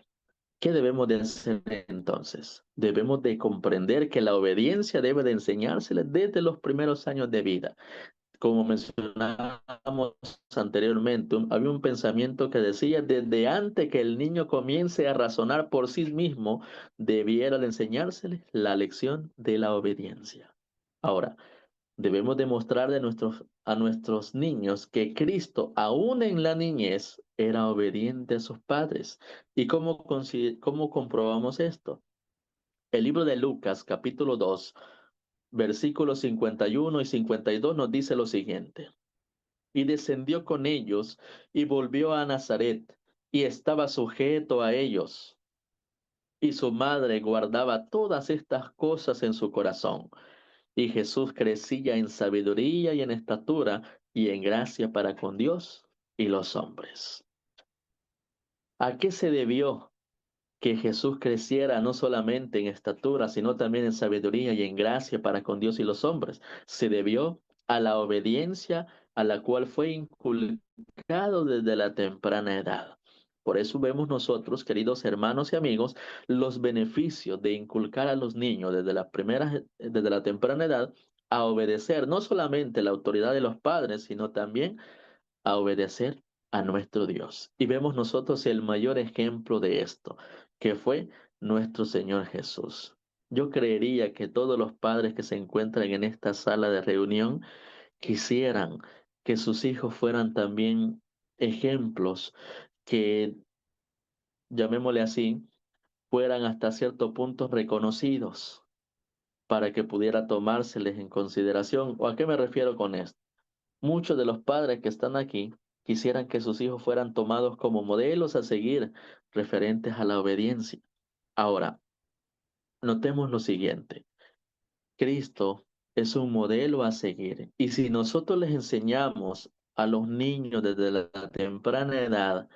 ¿qué debemos de hacer entonces? Debemos de comprender que la obediencia debe de enseñárseles desde los primeros años de vida. Como mencionábamos anteriormente, había un pensamiento que decía, desde antes que el niño comience a razonar por sí mismo, debiera de enseñársele la lección de la obediencia. Ahora, debemos demostrar a nuestros niños que Cristo, aún en la niñez, era obediente a sus padres. ¿Y cómo comprobamos esto? El libro de Lucas, capítulo 2, versículos 51 y 52 nos dice lo siguiente. Y descendió con ellos y volvió a Nazaret y estaba sujeto a ellos. Y su madre guardaba todas estas cosas en su corazón. Y Jesús crecía en sabiduría y en estatura y en gracia para con Dios y los hombres. ¿A qué se debió que Jesús creciera no solamente en estatura, sino también en sabiduría y en gracia para con Dios y los hombres? Se debió a la obediencia a la cual fue inculcado desde la temprana edad. Por eso vemos nosotros, queridos hermanos y amigos, los beneficios de inculcar a los niños desde la temprana edad a obedecer no solamente la autoridad de los padres, sino también a obedecer a nuestro Dios. Y vemos nosotros el mayor ejemplo de esto, que fue nuestro Señor Jesús. Yo creería que todos los padres que se encuentran en esta sala de reunión quisieran que sus hijos fueran también ejemplos que, llamémosle así, fueran hasta cierto punto reconocidos para que pudiera tomárseles en consideración. ¿O a qué me refiero con esto? Muchos de los padres que están aquí quisieran que sus hijos fueran tomados como modelos a seguir referentes a la obediencia. Ahora, notemos lo siguiente. Cristo es un modelo a seguir. Y si nosotros les enseñamos a los niños desde la temprana edad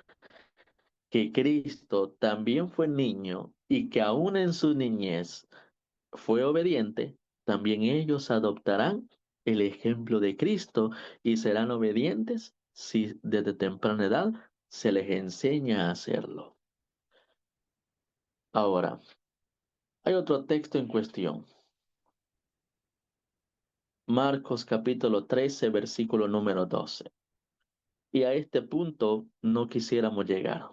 que Cristo también fue niño y que aún en su niñez fue obediente, también ellos adoptarán el ejemplo de Cristo y serán obedientes si desde temprana edad se les enseña a hacerlo. Ahora, hay otro texto en cuestión. Marcos capítulo 13, versículo número 12. Y a este punto no quisiéramos llegar.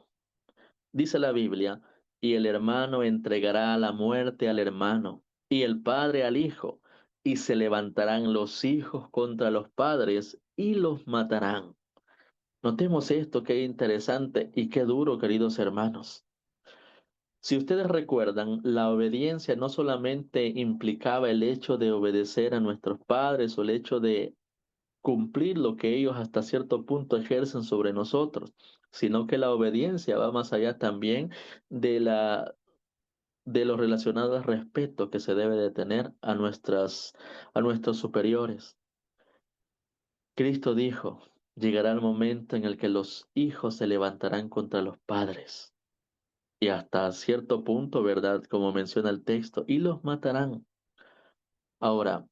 Dice la Biblia, y el hermano entregará a la muerte al hermano, y el padre al hijo, y se levantarán los hijos contra los padres y los matarán. Notemos esto, qué interesante y qué duro, queridos hermanos. Si ustedes recuerdan, la obediencia no solamente implicaba el hecho de obedecer a nuestros padres o el hecho de cumplir lo que ellos hasta cierto punto ejercen sobre nosotros, sino que la obediencia va más allá también de de lo relacionado al respeto que se debe de tener a nuestros superiores. Cristo dijo, llegará el momento en el que los hijos se levantarán contra los padres. Y hasta cierto punto, ¿verdad? Como menciona el texto, y los matarán. Ahora,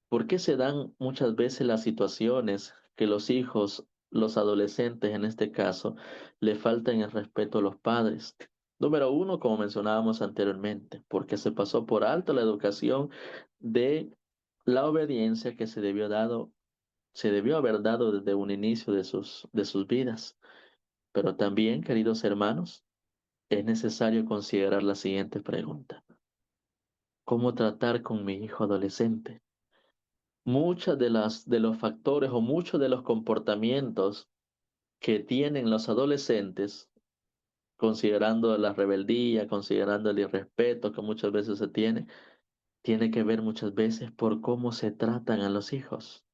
¿por qué se dan muchas veces las situaciones que los hijos, los adolescentes en este caso, le faltan el respeto a los padres? Número uno, como mencionábamos anteriormente, porque se pasó por alto la educación de la obediencia que se debió haber dado desde un inicio de sus vidas. Pero también, queridos hermanos, es necesario considerar la siguiente pregunta. cómo tratar con mi hijo adolescente. Muchas de los factores o muchos de los comportamientos que tienen los adolescentes, considerando la rebeldía, considerando el irrespeto que muchas veces se tiene que ver muchas veces por cómo se tratan a los hijos.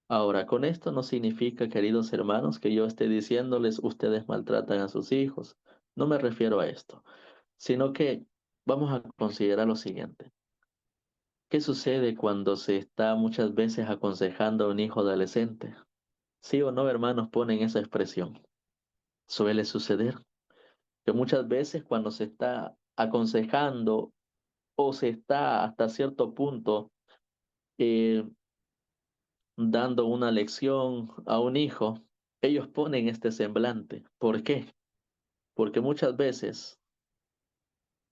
Ahora, con esto no significa, queridos hermanos, que yo esté diciéndoles ustedes maltratan a sus hijos. No me refiero a esto, sino que vamos a considerar lo siguiente. ¿Qué sucede cuando se está muchas veces aconsejando a un hijo adolescente? Sí o no, hermanos, ponen esa expresión. Suele suceder que muchas veces cuando se está aconsejando o se está hasta cierto punto eh, dando una lección a un hijo, ellos ponen este semblante. ¿Por qué? Porque muchas veces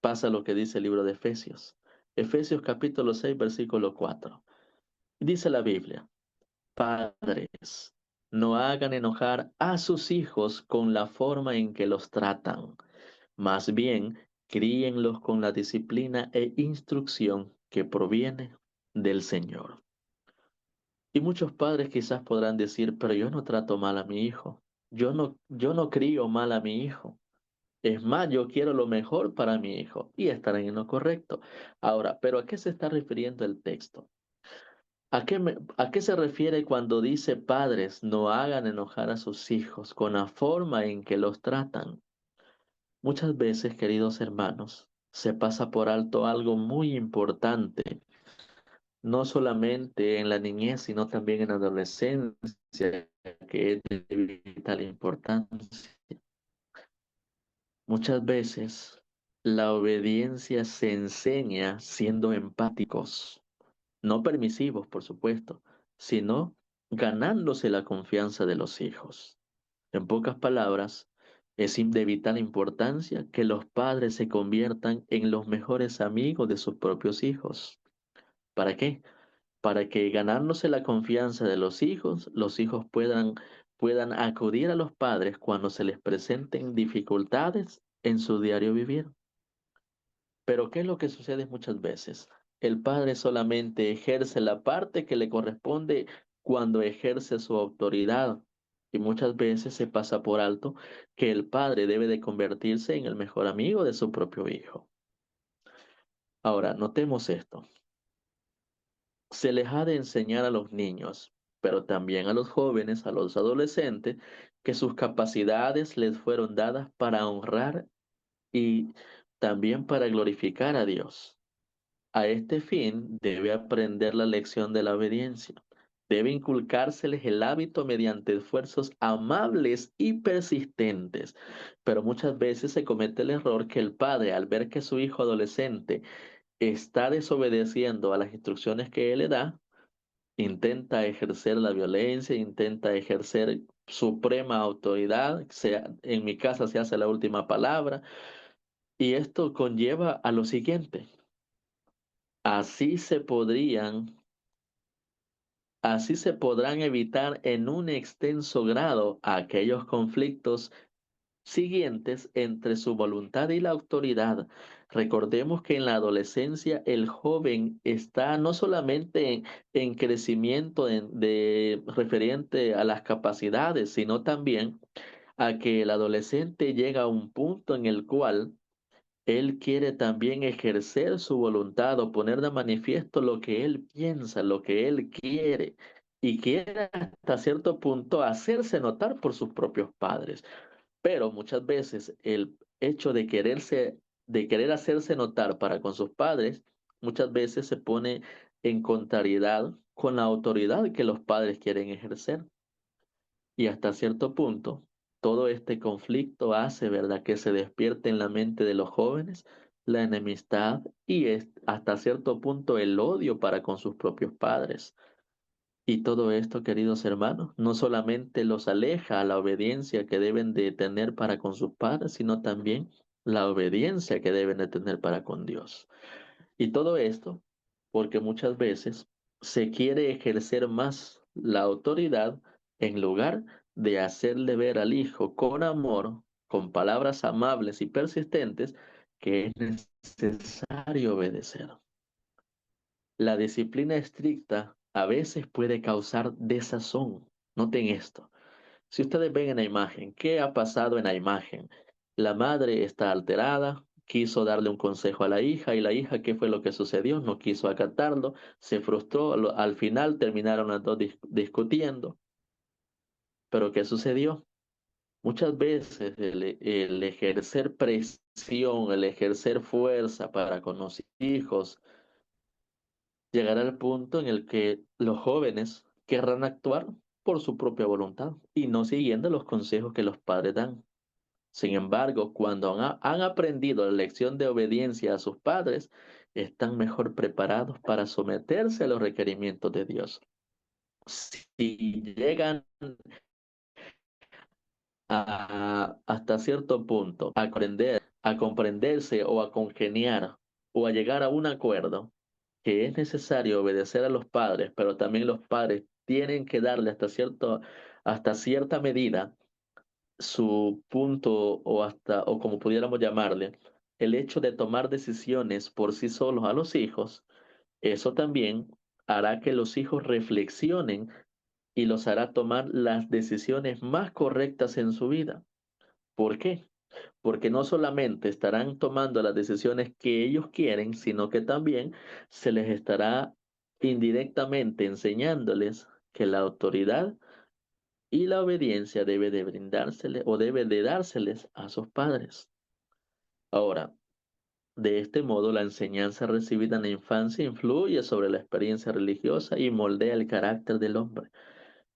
pasa lo que dice el libro de Efesios. Efesios capítulo 6 versículo 4. Dice la Biblia, padres, no hagan enojar a sus hijos con la forma en que los tratan. Más bien, críenlos con la disciplina e instrucción que proviene del Señor. Y muchos padres quizás podrán decir, pero yo no trato mal a mi hijo. Yo no crío mal a mi hijo. Es más, yo quiero lo mejor para mi hijo y estarán en lo correcto. Ahora, ¿pero a qué se está refiriendo el texto? A qué se refiere cuando dice padres no hagan enojar a sus hijos con la forma en que los tratan? Muchas veces, queridos hermanos, se pasa por alto algo muy importante, no solamente en la niñez, sino también en la adolescencia, que es de vital importancia. Muchas veces la obediencia se enseña siendo empáticos, no permisivos, por supuesto, sino ganándose la confianza de los hijos. En pocas palabras, es de vital importancia que los padres se conviertan en los mejores amigos de sus propios hijos. ¿Para qué? Para que ganándose la confianza de los hijos puedan acudir a los padres cuando se les presenten dificultades en su diario vivir. Pero ¿qué es lo que sucede muchas veces? El padre solamente ejerce la parte que le corresponde cuando ejerce su autoridad. Y muchas veces se pasa por alto que el padre debe de convertirse en el mejor amigo de su propio hijo. Ahora, notemos esto. Se les ha de enseñar a los niños, pero también a los jóvenes, a los adolescentes, que sus capacidades les fueron dadas para honrar y también para glorificar a Dios. A este fin debe aprender la lección de la obediencia. Debe inculcárseles el hábito mediante esfuerzos amables y persistentes. Pero muchas veces se comete el error que el padre, al ver que su hijo adolescente está desobedeciendo a las instrucciones que él le da, intenta ejercer la violencia, intenta ejercer suprema autoridad, en mi casa se hace la última palabra, y esto conlleva a lo siguiente. Así se podrían, así se podrán evitar en un extenso grado aquellos conflictos siguientes entre su voluntad y la autoridad. Recordemos que en la adolescencia el joven está no solamente en crecimiento referente a las capacidades, sino también a que el adolescente llega a un punto en el cual él quiere también ejercer su voluntad o poner de manifiesto lo que él piensa, lo que él quiere, y quiere hasta cierto punto hacerse notar por sus propios padres. Pero muchas veces el hecho de querer hacerse notar para con sus padres, muchas veces se pone en contrariedad con la autoridad que los padres quieren ejercer. Y hasta cierto punto, todo este conflicto hace, ¿verdad?, que se despierte en la mente de los jóvenes la enemistad y hasta cierto punto el odio para con sus propios padres. Y todo esto, queridos hermanos, no solamente los aleja a la obediencia que deben de tener para con sus padres, sino también la obediencia que deben de tener para con Dios. Y todo esto porque muchas veces se quiere ejercer más la autoridad en lugar de hacerle ver al hijo con amor, con palabras amables y persistentes, que es necesario obedecer. La disciplina estricta a veces puede causar desazón. Noten esto. Si ustedes ven en la imagen, ¿qué ha pasado en la imagen? La madre está alterada, quiso darle un consejo a la hija y la hija, ¿qué fue lo que sucedió? No quiso acatarlo, se frustró, al final terminaron las dos discutiendo. Pero ¿qué sucedió? Muchas veces el ejercer presión, el ejercer fuerza para con los hijos, llegará al punto en el que los jóvenes querrán actuar por su propia voluntad y no siguiendo los consejos que los padres dan. Sin embargo, cuando han aprendido la lección de obediencia a sus padres, están mejor preparados para someterse a los requerimientos de Dios. Si llegan hasta cierto punto a comprenderse o a congeniar o a llegar a un acuerdo que es necesario obedecer a los padres, pero también los padres tienen que darle hasta cierta medida su punto o como pudiéramos llamarle, el hecho de tomar decisiones por sí solos a los hijos, eso también hará que los hijos reflexionen y los hará tomar las decisiones más correctas en su vida. ¿Por qué? Porque no solamente estarán tomando las decisiones que ellos quieren, sino que también se les estará indirectamente enseñándoles que la autoridad y la obediencia debe de brindársele o debe de dárseles a sus padres. Ahora, de este modo, la enseñanza recibida en la infancia influye sobre la experiencia religiosa y moldea el carácter del hombre.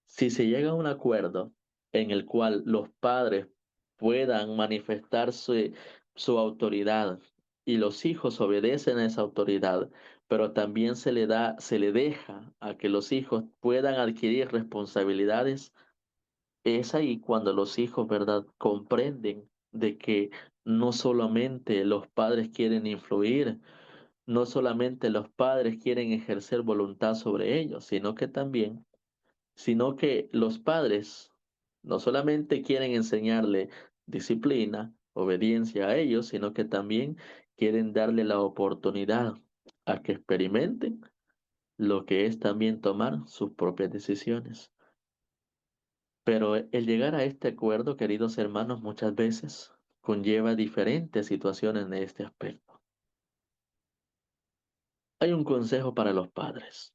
Si se llega a un acuerdo en el cual los padres puedan manifestar su autoridad y los hijos obedecen a esa autoridad, pero también se le deja a que los hijos puedan adquirir responsabilidades, es ahí cuando los hijos, ¿verdad?, comprenden de que no solamente los padres quieren influir, no solamente los padres quieren ejercer voluntad sobre ellos, sino que los padres no solamente quieren enseñarle disciplina, obediencia a ellos, sino que también quieren darle la oportunidad a que experimenten lo que es también tomar sus propias decisiones. Pero el llegar a este acuerdo, queridos hermanos, muchas veces conlleva diferentes situaciones en este aspecto. Hay un consejo para los padres.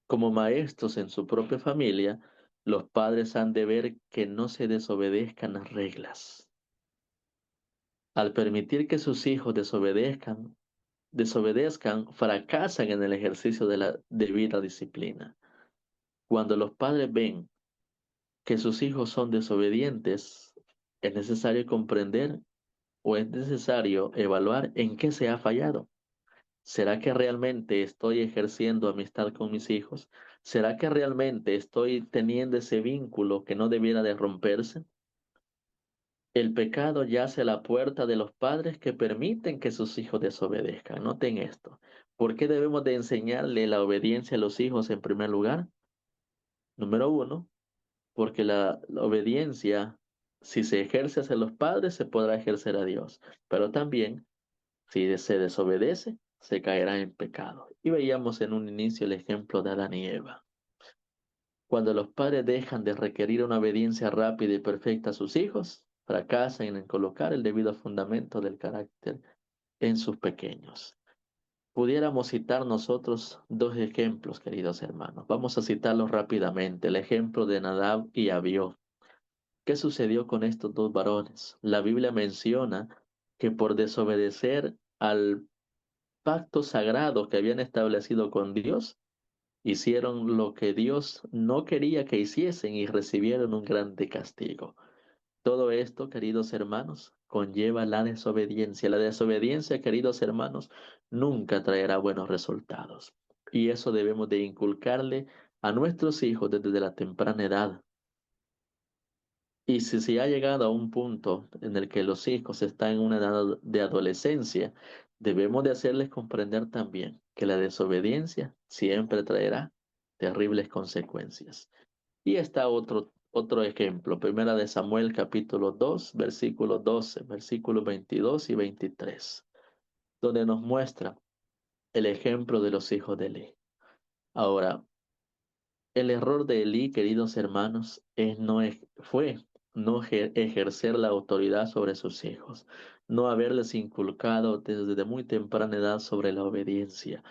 Como maestros en su propia familia, los padres han de ver que no se desobedezcan las reglas. Al permitir que sus hijos desobedezcan, fracasan en el ejercicio de la debida disciplina. Cuando los padres ven que sus hijos son desobedientes, es necesario comprender o es necesario evaluar en qué se ha fallado. ¿Será que realmente estoy ejerciendo amistad con mis hijos? ¿Será que realmente estoy teniendo ese vínculo que no debiera de romperse? El pecado yace a la puerta de los padres que permiten que sus hijos desobedezcan. Noten esto. ¿Por qué debemos de enseñarle la obediencia a los hijos en primer lugar? Número uno, porque la obediencia, si se ejerce hacia los padres, se podrá ejercer a Dios. Pero también, si se desobedece, se caerá en pecado. Y veíamos en un inicio el ejemplo de Adán y Eva. Cuando los padres dejan de requerir una obediencia rápida y perfecta a sus hijos, fracasan en colocar el debido fundamento del carácter en sus pequeños. Pudiéramos citar nosotros dos ejemplos, queridos hermanos. Vamos a citarlos rápidamente. El ejemplo de Nadab y Abiú. ¿Qué sucedió con estos dos varones? La Biblia menciona que por desobedecer al pacto sagrado que habían establecido con Dios, hicieron lo que Dios no quería que hiciesen y recibieron un grande castigo. Todo esto, queridos hermanos, conlleva la desobediencia. La desobediencia, queridos hermanos, nunca traerá buenos resultados. Y eso debemos de inculcarle a nuestros hijos desde la temprana edad. Y si se ha llegado a un punto en el que los hijos están en una edad de adolescencia, debemos de hacerles comprender también que la desobediencia siempre traerá terribles consecuencias. Y está otro ejemplo, Primera de Samuel capítulo 2, versículos 12, versículos 22 y 23, donde nos muestra el ejemplo de los hijos de Elí. Ahora, el error de Elí, queridos hermanos, fue no ejercer la autoridad sobre sus hijos, no haberles inculcado desde muy temprana edad sobre la obediencia.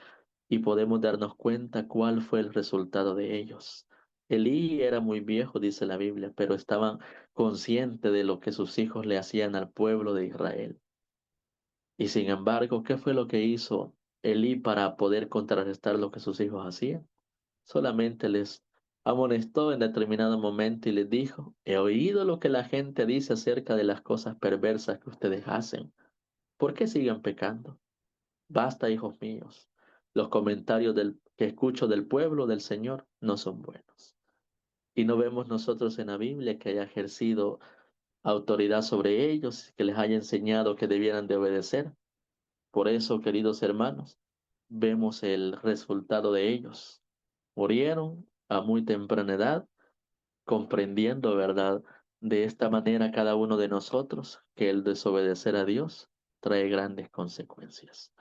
Y podemos darnos cuenta cuál fue el resultado de ellos. Elí era muy viejo, dice la Biblia, pero estaban conscientes de lo que sus hijos le hacían al pueblo de Israel. Y sin embargo, ¿qué fue lo que hizo Elí para poder contrarrestar lo que sus hijos hacían? Solamente les amonestó en determinado momento y les dijo: he oído lo que la gente dice acerca de las cosas perversas que ustedes hacen. ¿Por qué siguen pecando? Basta, hijos míos. Los comentarios que escucho del pueblo del Señor no son buenos. Y no vemos nosotros en la Biblia que haya ejercido autoridad sobre ellos, que les haya enseñado que debieran de obedecer. Por eso, queridos hermanos, vemos el resultado de ellos. Murieron a muy temprana edad, comprendiendo, ¿verdad? De esta manera cada uno de nosotros que el desobedecer a Dios trae grandes consecuencias.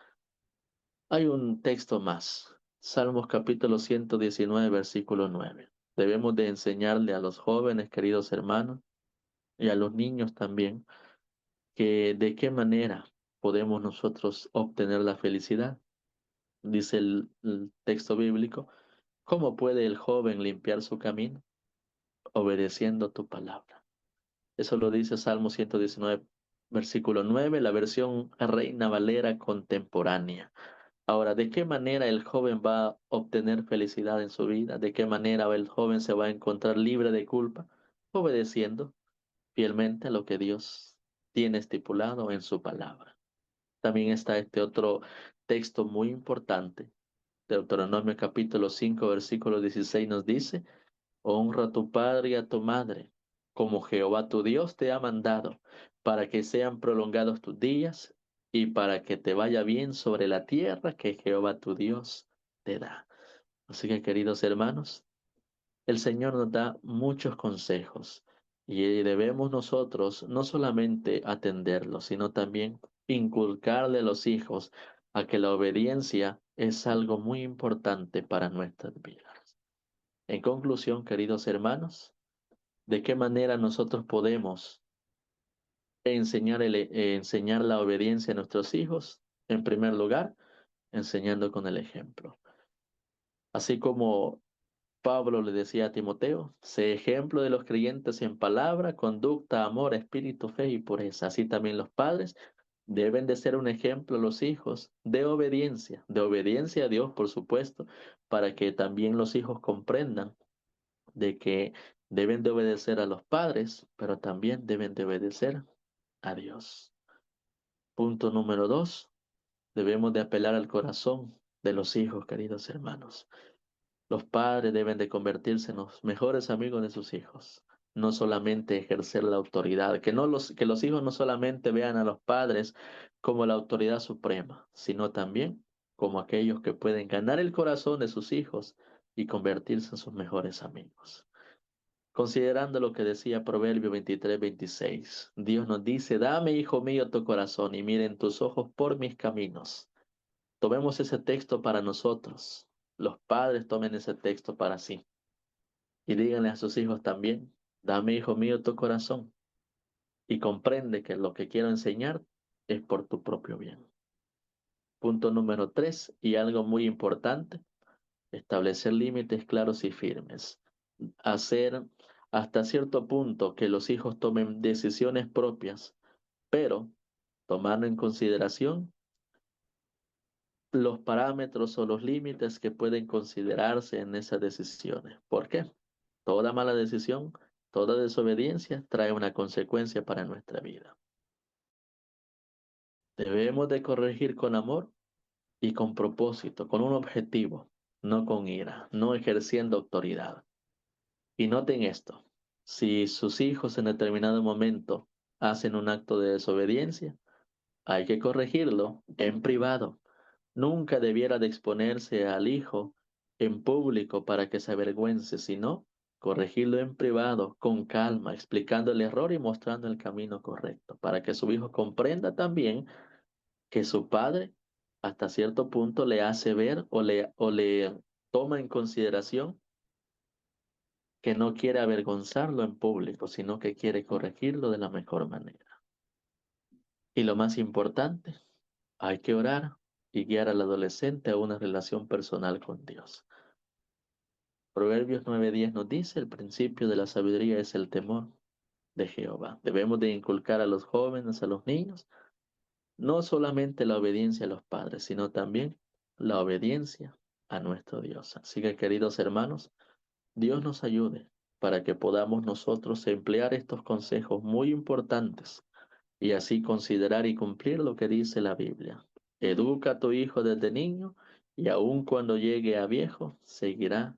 Hay un texto más, Salmos capítulo 119, versículo 9. Debemos de enseñarle a los jóvenes, queridos hermanos, y a los niños también, que de qué manera podemos nosotros obtener la felicidad. Dice el texto bíblico: ¿cómo puede el joven limpiar su camino? Obedeciendo tu palabra. Eso lo dice Salmo 119, versículo 9, la versión Reina Valera contemporánea. Ahora, ¿de qué manera el joven va a obtener felicidad en su vida? ¿De qué manera el joven se va a encontrar libre de culpa? Obedeciendo fielmente a lo que Dios tiene estipulado en su palabra. También está este otro texto muy importante. Deuteronomio capítulo 5, versículo 16 nos dice: honra a tu padre y a tu madre, como Jehová tu Dios te ha mandado, para que sean prolongados tus días y para que te vaya bien sobre la tierra que Jehová tu Dios te da. Así que, queridos hermanos, el Señor nos da muchos consejos y debemos nosotros no solamente atenderlos, sino también inculcarle a los hijos a que la obediencia es algo muy importante para nuestras vidas. En conclusión, queridos hermanos, ¿de qué manera nosotros podemos enseñar la obediencia a nuestros hijos? En primer lugar, enseñando con el ejemplo. Así como Pablo le decía a Timoteo: sé ejemplo de los creyentes en palabra, conducta, amor, espíritu, fe y pureza. Así también los padres deben de ser un ejemplo a los hijos de obediencia a Dios, por supuesto, para que también los hijos comprendan de que deben de obedecer a los padres, pero también deben de obedecer a Dios. Punto número 2, debemos de apelar al corazón de los hijos, queridos hermanos. Los padres deben de convertirse en los mejores amigos de sus hijos, no solamente ejercer la autoridad, que los hijos no solamente vean a los padres como la autoridad suprema, sino también como aquellos que pueden ganar el corazón de sus hijos y convertirse en sus mejores amigos. Considerando lo que decía Proverbio 23-26, Dios nos dice: dame, hijo mío, tu corazón y miren tus ojos por mis caminos. Tomemos ese texto para nosotros. Los padres tomen ese texto para sí y díganle a sus hijos también: dame, hijo mío, tu corazón y comprende que lo que quiero enseñar es por tu propio bien. Punto número 3, y algo muy importante: establecer límites claros y firmes. Hacer hasta cierto punto que los hijos tomen decisiones propias, pero tomando en consideración los parámetros o los límites que pueden considerarse en esas decisiones. ¿Por qué? Toda mala decisión, toda desobediencia trae una consecuencia para nuestra vida. Debemos de corregir con amor y con propósito, con un objetivo, no con ira, no ejerciendo autoridad. Y noten esto: si sus hijos en determinado momento hacen un acto de desobediencia, hay que corregirlo en privado. Nunca debiera de exponerse al hijo en público para que se avergüence, sino corregirlo en privado, con calma, explicando el error y mostrando el camino correcto, para que su hijo comprenda también que su padre hasta cierto punto le hace ver o le toma en consideración que no quiere avergonzarlo en público, sino que quiere corregirlo de la mejor manera. Y lo más importante, hay que orar y guiar al adolescente a una relación personal con Dios. Proverbios 9:10 nos dice, el principio de la sabiduría es el temor de Jehová. Debemos de inculcar a los jóvenes, a los niños, no solamente la obediencia a los padres, sino también la obediencia a nuestro Dios. Así que, queridos hermanos, Dios nos ayude para que podamos nosotros emplear estos consejos muy importantes y así considerar y cumplir lo que dice la Biblia. Educa a tu hijo desde niño y aun cuando llegue a viejo, seguirá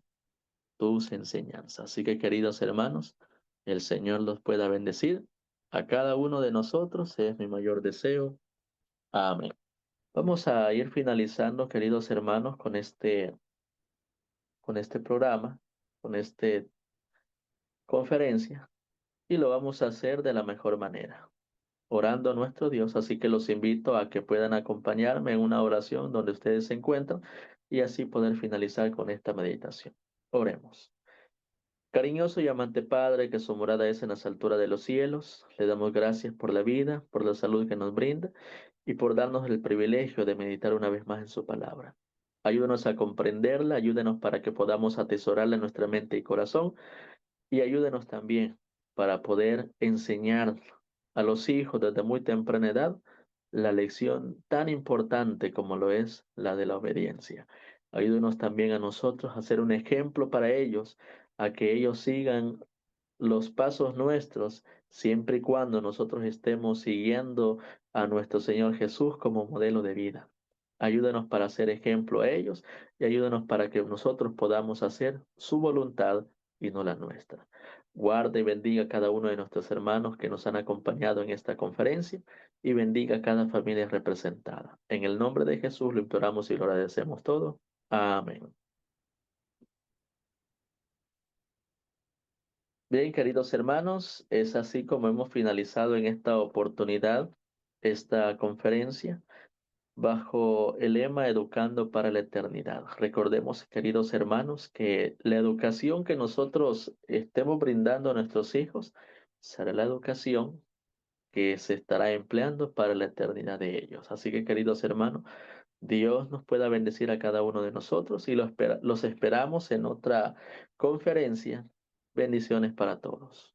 tus enseñanzas. Así que, queridos hermanos, el Señor los pueda bendecir. A cada uno de nosotros es mi mayor deseo. Amén. Vamos a ir finalizando, queridos hermanos, con este programa, con esta conferencia, y lo vamos a hacer de la mejor manera, orando a nuestro Dios. Así que los invito a que puedan acompañarme en una oración donde ustedes se encuentran y así poder finalizar con esta meditación. Oremos. Cariñoso y amante Padre, que su morada es en las alturas de los cielos, le damos gracias por la vida, por la salud que nos brinda y por darnos el privilegio de meditar una vez más en su palabra. Ayúdenos a comprenderla, ayúdenos para que podamos atesorarla en nuestra mente y corazón y ayúdenos también para poder enseñar a los hijos desde muy temprana edad la lección tan importante como lo es la de la obediencia. Ayúdenos también a nosotros a ser un ejemplo para ellos, a que ellos sigan los pasos nuestros, siempre y cuando nosotros estemos siguiendo a nuestro Señor Jesús como modelo de vida. Ayúdanos para ser ejemplo a ellos y ayúdanos para que nosotros podamos hacer su voluntad y no la nuestra. Guarda y bendiga a cada uno de nuestros hermanos que nos han acompañado en esta conferencia y bendiga a cada familia representada. En el nombre de Jesús lo imploramos y lo agradecemos todo. Amén. Bien, queridos hermanos, es así como hemos finalizado en esta oportunidad esta conferencia bajo el lema Educando para la Eternidad. Recordemos, queridos hermanos, que la educación que nosotros estemos brindando a nuestros hijos será la educación que se estará empleando para la eternidad de ellos. Así que, queridos hermanos, Dios nos pueda bendecir a cada uno de nosotros y los esperamos en otra conferencia. Bendiciones para todos.